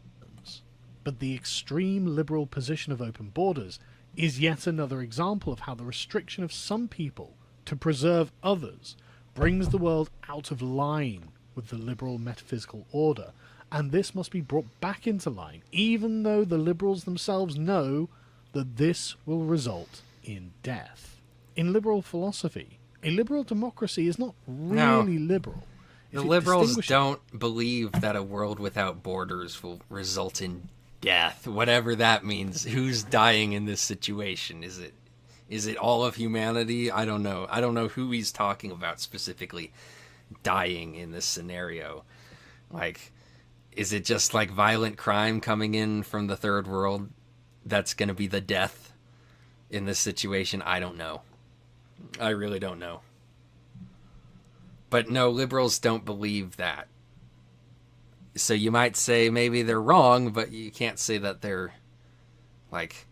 But the extreme liberal position of open borders is yet another example of how the restriction of some people to preserve others brings the world out of line with the liberal metaphysical order, and this must be brought back into line, even though the liberals themselves know that this will result in death. In liberal philosophy, a liberal democracy is not really liberal. The liberals don't believe that a world without borders will result in death, whatever that means. Who's dying in this situation? Is it all of humanity? I don't know. I don't know who he's talking about specifically dying in this scenario. Like, is it just like violent crime coming in from the third world that's going to be the death in this situation? I don't know. I really don't know. But no, liberals don't believe that. So you might say maybe they're wrong, but you can't say that they're, like,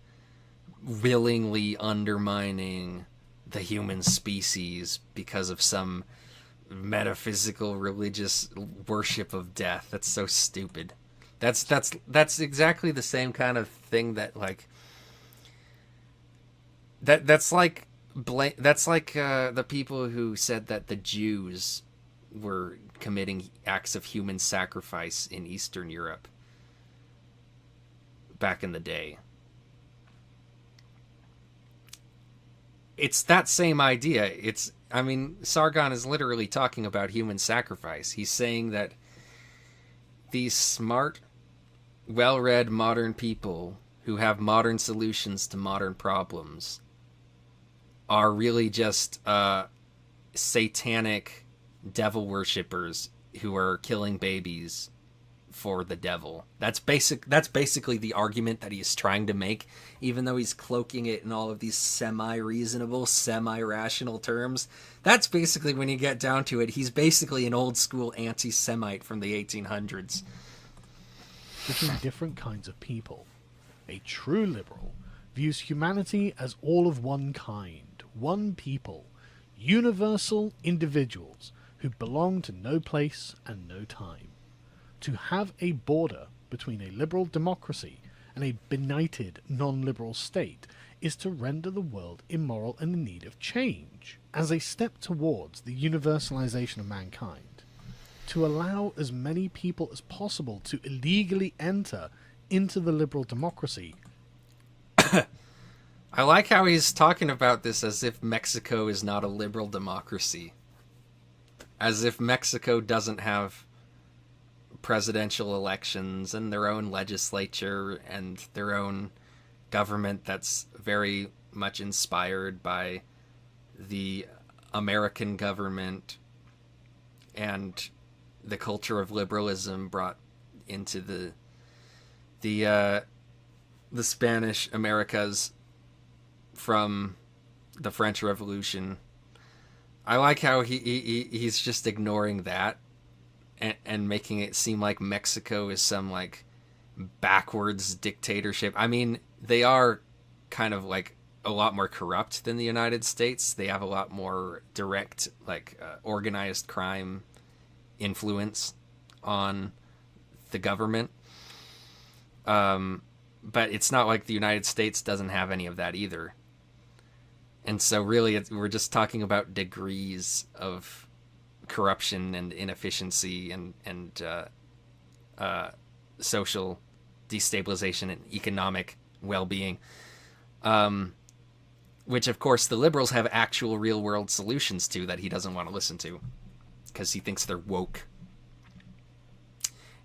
willingly undermining the human species because of some metaphysical religious worship of death. That's so stupid. That's exactly the same kind of thing that, like, that's like the people who said that the Jews were committing acts of human sacrifice in Eastern Europe back in the day. It's that same idea. I mean, Sargon is literally talking about human sacrifice. He's saying that these smart, well-read modern people who have modern solutions to modern problems are really just satanic devil worshippers who are killing babies for the devil. That's basically the argument that he's trying to make, even though he's cloaking it in all of these semi-reasonable, semi-rational terms. That's basically, when you get down to it, he's basically an old school anti-Semite from the 1800s. Between different kinds of people. A true liberal views humanity as all of one kind, one people, universal individuals who belong to no place and no time. To have a border between a liberal democracy and a benighted non-liberal state is to render the world immoral and in need of change, as a step towards the universalization of mankind. To allow as many people as possible to illegally enter into the liberal democracy. I like how he's talking about this as if Mexico is not a liberal democracy. As if Mexico doesn't have presidential elections and their own legislature and their own government that's very much inspired by the American government and the culture of liberalism brought into the Spanish Americas from the French Revolution. I like how he's just ignoring that and making it seem like Mexico is some like backwards dictatorship. I mean, they are kind of like a lot more corrupt than the United States. They have a lot more direct organized crime influence on the government. But it's not like the United States doesn't have any of that either. And so really we're just talking about degrees of corruption and inefficiency and social destabilization and economic well-being, which of course the liberals have actual real-world solutions to that he doesn't want to listen to because he thinks they're woke.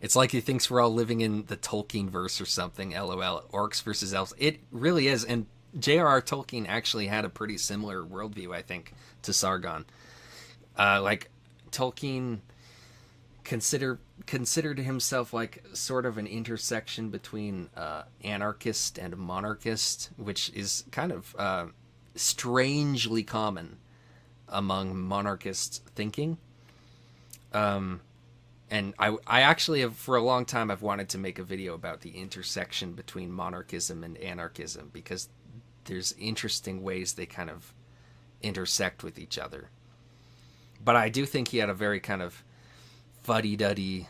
It's like he thinks we're all living in the Tolkien verse or something. LOL. Orcs versus elves. It really is. And J.R.R. Tolkien actually had a pretty similar worldview, I think, to Sargon. Tolkien considered himself like sort of an intersection between anarchist and monarchist, which is kind of strangely common among monarchist thinking. And I actually have, for a long time, I've wanted to make a video about the intersection between monarchism and anarchism, because there's interesting ways they kind of intersect with each other. But I do think he had a very kind of fuddy-duddy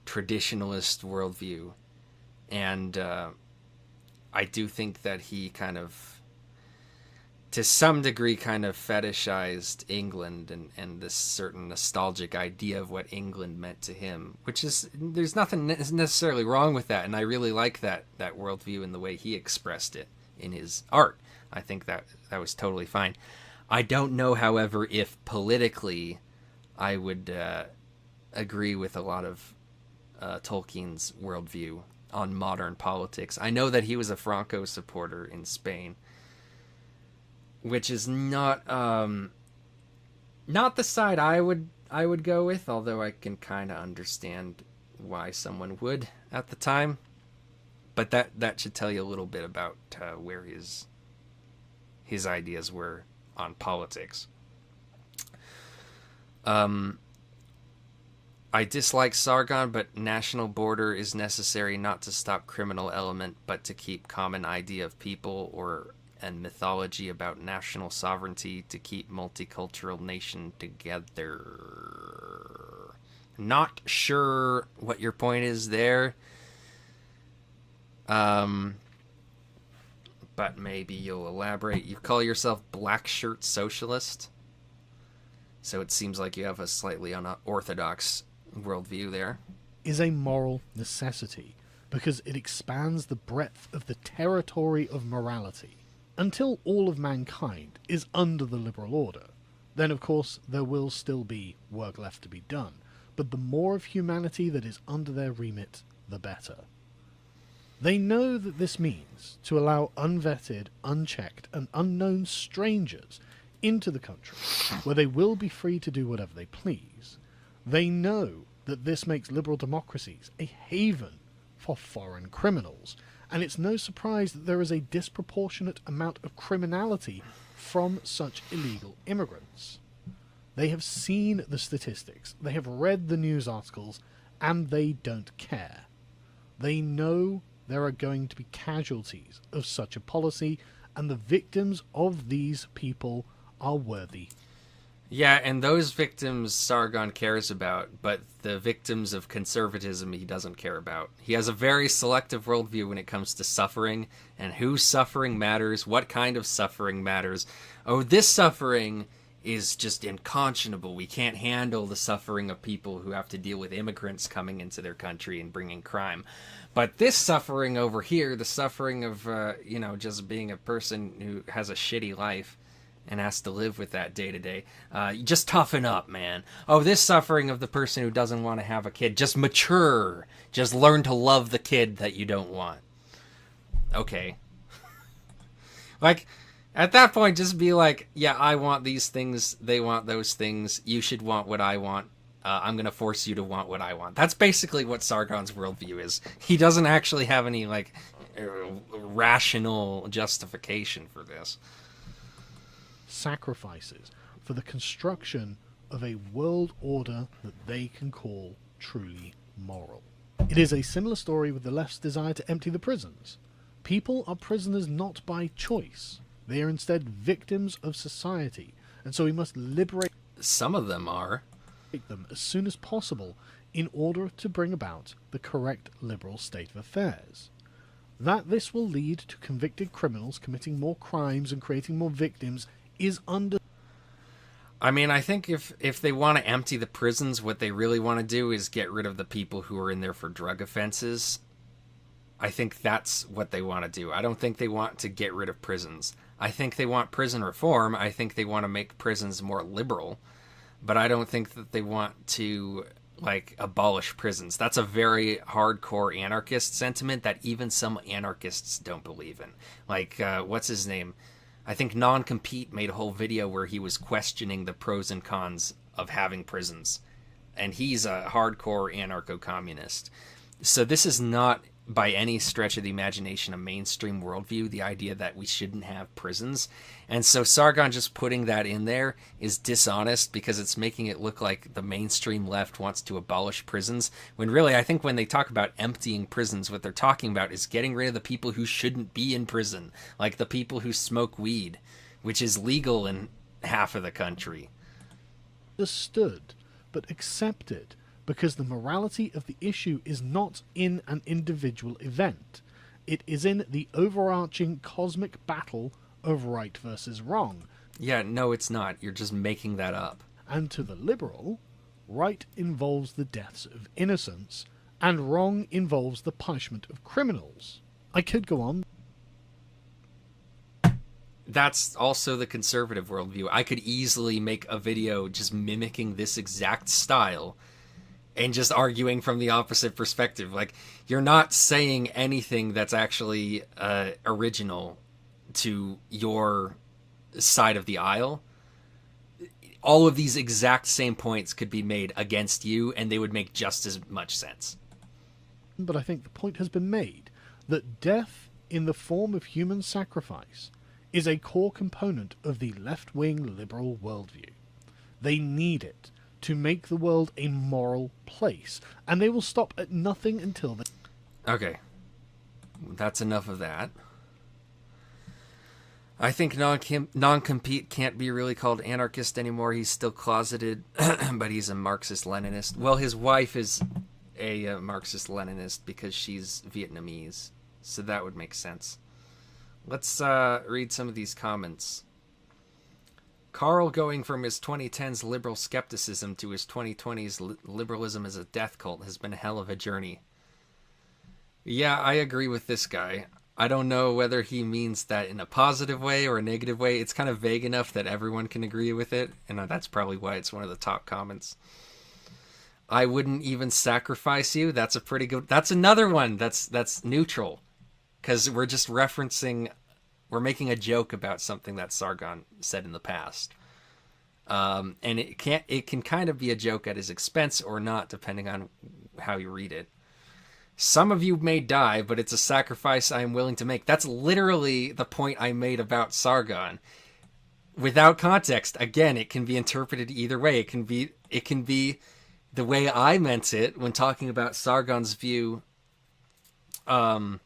traditionalist worldview. And I do think that he kind of, to some degree, kind of fetishized England and this certain nostalgic idea of what England meant to him, which is, there's nothing necessarily wrong with that. And I really like that worldview and the way he expressed it in his art. I think that was totally fine. I don't know, however, if politically I would agree with a lot of Tolkien's worldview on modern politics. I know that he was a Franco supporter in Spain, which is not the side I would go with, although I can kind of understand why someone would at the time. But that should tell you a little bit about where his ideas were on politics. I dislike Sargon, but national border is necessary not to stop criminal element, but to keep common idea of people and mythology about national sovereignty to keep multicultural nation together. Not sure what your point is there. But maybe you'll elaborate. You call yourself Black Shirt Socialist, so it seems like you have a slightly unorthodox worldview there. Is a moral necessity because it expands the breadth of the territory of morality. Until all of mankind is under the liberal order, then of course there will still be work left to be done. But the more of humanity that is under their remit, the better. They know that this means to allow unvetted, unchecked, and unknown strangers into the country, where they will be free to do whatever they please. They know that this makes liberal democracies a haven for foreign criminals, and it's no surprise that there is a disproportionate amount of criminality from such illegal immigrants. They have seen the statistics, they have read the news articles, and they don't care. They know there are going to be casualties of such a policy, and the victims of these people are worthy. Yeah, and those victims Sargon cares about, but the victims of conservatism he doesn't care about. He has a very selective worldview when it comes to suffering, and whose suffering matters, what kind of suffering matters. Oh, this suffering is just unconscionable. We can't handle the suffering of people who have to deal with immigrants coming into their country and bringing crime. But this suffering over here, the suffering of, just being a person who has a shitty life and has to live with that day to day, just toughen up, man. Oh, this suffering of the person who doesn't want to have a kid, just mature. Just learn to love the kid that you don't want. Okay. Like, at that point, just be like, yeah, I want these things, they want those things, you should want what I want, I'm going to force you to want what I want. That's basically what Sargon's worldview is. He doesn't actually have any, rational justification for this. Sacrifices for the construction of a world order that they can call truly moral. It is a similar story with the left's desire to empty the prisons. People are prisoners not by choice. They are instead victims of society, and so we must liberate Some of them are. them as soon as possible in order to bring about the correct liberal state of affairs. That this will lead to convicted criminals committing more crimes and creating more victims is under... I mean, I think if they want to empty the prisons, what they really want to do is get rid of the people who are in there for drug offenses. I think that's what they want to do. I don't think they want to get rid of prisons. I think they want prison reform. I think they want to make prisons more liberal. But I don't think that they want to, abolish prisons. That's a very hardcore anarchist sentiment that even some anarchists don't believe in. What's his name? I think Non-Compete made a whole video where he was questioning the pros and cons of having prisons. And he's a hardcore anarcho-communist. So this is not, by any stretch of the imagination, a mainstream worldview, the idea that we shouldn't have prisons. And so Sargon just putting that in there is dishonest because it's making it look like the mainstream left wants to abolish prisons, when really I think when they talk about emptying prisons, what they're talking about is getting rid of the people who shouldn't be in prison, like the people who smoke weed, which is legal in half of the country. Understood, but accepted, because the morality of the issue is not in an individual event. It is in the overarching cosmic battle of right versus wrong. Yeah, no, it's not. You're just making that up. And to the liberal, right involves the deaths of innocents, and wrong involves the punishment of criminals. I could go on. That's also the conservative worldview. I could easily make a video just mimicking this exact style and just arguing from the opposite perspective. You're not saying anything that's actually original to your side of the aisle. All of these exact same points could be made against you, and they would make just as much sense. But I think the point has been made that death in the form of human sacrifice is a core component of the left-wing liberal worldview. They need it to make the world a moral place, and they will stop at nothing until they... Okay. That's enough of that. I think Non-Compete can't be really called anarchist anymore. He's still closeted, but he's a Marxist-Leninist. Well, his wife is a Marxist-Leninist because she's Vietnamese, so that would make sense. Let's read some of these comments. Carl going from his 2010s liberal skepticism to his 2020s liberalism as a death cult has been a hell of a journey. Yeah, I agree with this guy. I don't know whether he means that in a positive way or a negative way. It's kind of vague enough that everyone can agree with it, and that's probably why it's one of the top comments. I wouldn't even sacrifice you. That's a pretty good. That's another one. That's neutral, because we're just referencing. We're making a joke about something that Sargon said in the past, and it can kind of be a joke at his expense or not, depending on how you read it. Some of you may die, but it's a sacrifice I am willing to make. That's literally the point I made about Sargon. Without context, again, it can be interpreted either way. It can be the way I meant it when talking about Sargon's view. What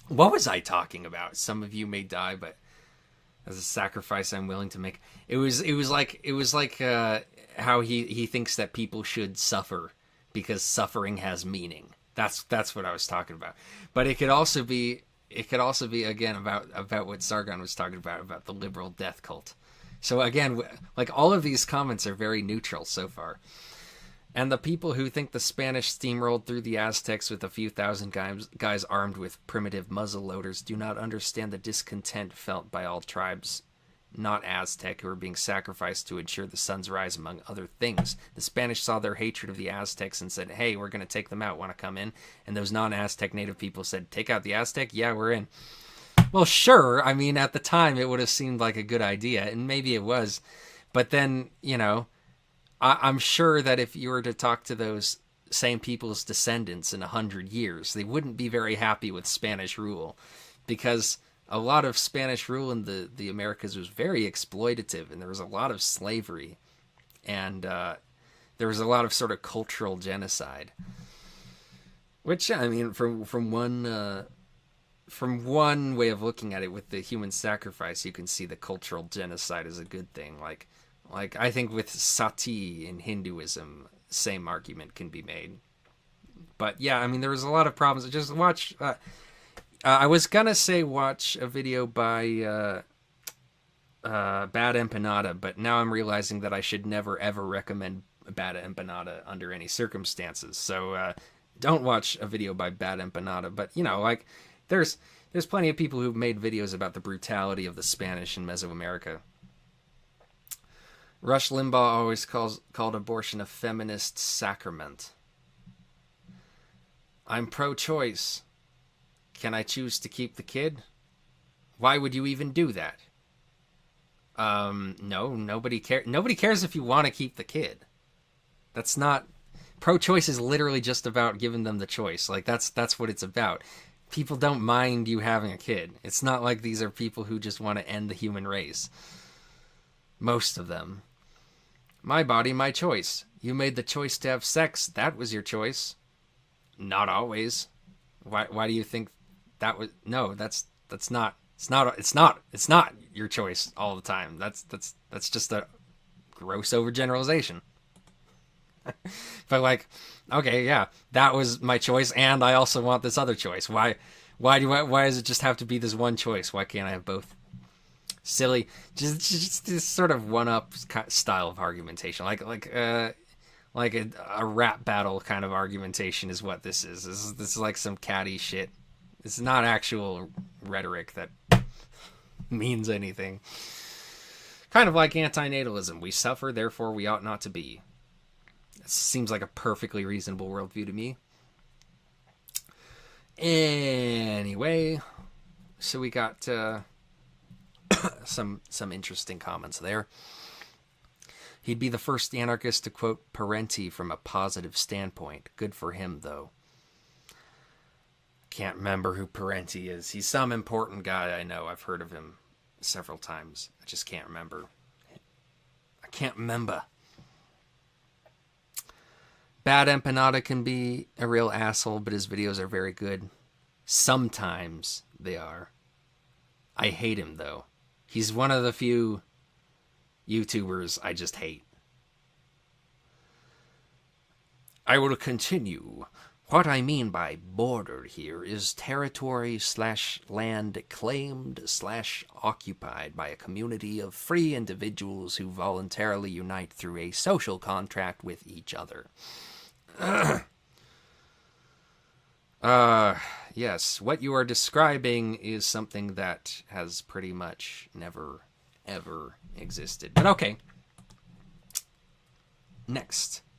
was I talking about? Some of you may die, but as a sacrifice I'm willing to make. It was like how he thinks that people should suffer because suffering has meaning. That's what I was talking about. But it could also be again about what Sargon was talking about the liberal death cult. So again, like, all of these comments are very neutral so far. And the people who think the Spanish steamrolled through the Aztecs with a few thousand guys armed with primitive muzzle loaders do not understand the discontent felt by all tribes not Aztec who were being sacrificed to ensure the sun's rise, among other things. The Spanish saw their hatred of the Aztecs and said, hey, we're going to take them out. Want to come in? And those non-Aztec native people said, take out the Aztec? Yeah, we're in. Well, sure. I mean, at the time, it would have seemed like a good idea, and maybe it was. But then, I'm sure that if you were to talk to those same people's descendants in 100 years, they wouldn't be very happy with Spanish rule, because a lot of Spanish rule in the Americas was very exploitative, and there was a lot of slavery, and there was a lot of sort of cultural genocide. Which, I mean, from one way of looking at it, with the human sacrifice, you can see the cultural genocide is a good thing. Like I think with sati in Hinduism, same argument can be made. But yeah, I mean, there was a lot of problems. Just watch. I was gonna say watch a video by Bad Empanada, but now I'm realizing that I should never ever recommend Bad Empanada under any circumstances. So don't watch a video by Bad Empanada. But there's plenty of people who've made videos about the brutality of the Spanish in Mesoamerica. Rush Limbaugh always called abortion a feminist sacrament. I'm pro-choice. Can I choose to keep the kid? Why would you even do that? No, nobody cares. Nobody cares if you want to keep the kid. That's not... Pro-choice is literally just about giving them the choice. Like, that's what it's about. People don't mind you having a kid. It's not like these are people who just want to end the human race. Most of them. My body, my choice. You made the choice to have sex. That was your choice. Not always. Why do you think that was... No, that's not... It's not your choice all the time. That's just a gross overgeneralization. But okay, yeah, that was my choice, and I also want this other choice. Why does it just have to be this one choice? Why can't I have both? Silly, just this sort of one-up style of argumentation, like a rap battle kind of argumentation is what this is. This is like some catty shit. It's not actual rhetoric that means anything. Kind of like antinatalism. We suffer, therefore we ought not to be. It seems like a perfectly reasonable worldview to me. Anyway, so we got some interesting comments there. He'd be the first anarchist to quote Parenti from a positive standpoint. Good for him, though. Can't remember who Parenti is. He's some important guy I know. I've heard of him several times. I just can't remember. I can't remember. Bad Empanada can be a real asshole, but his videos are very good. Sometimes they are. I hate him, though. He's one of the few YouTubers I just hate. I will continue. What I mean by border here is territory/land claimed/occupied by a community of free individuals who voluntarily unite through a social contract with each other. Yes, what you are describing is something that has pretty much never, ever existed. But okay. Next.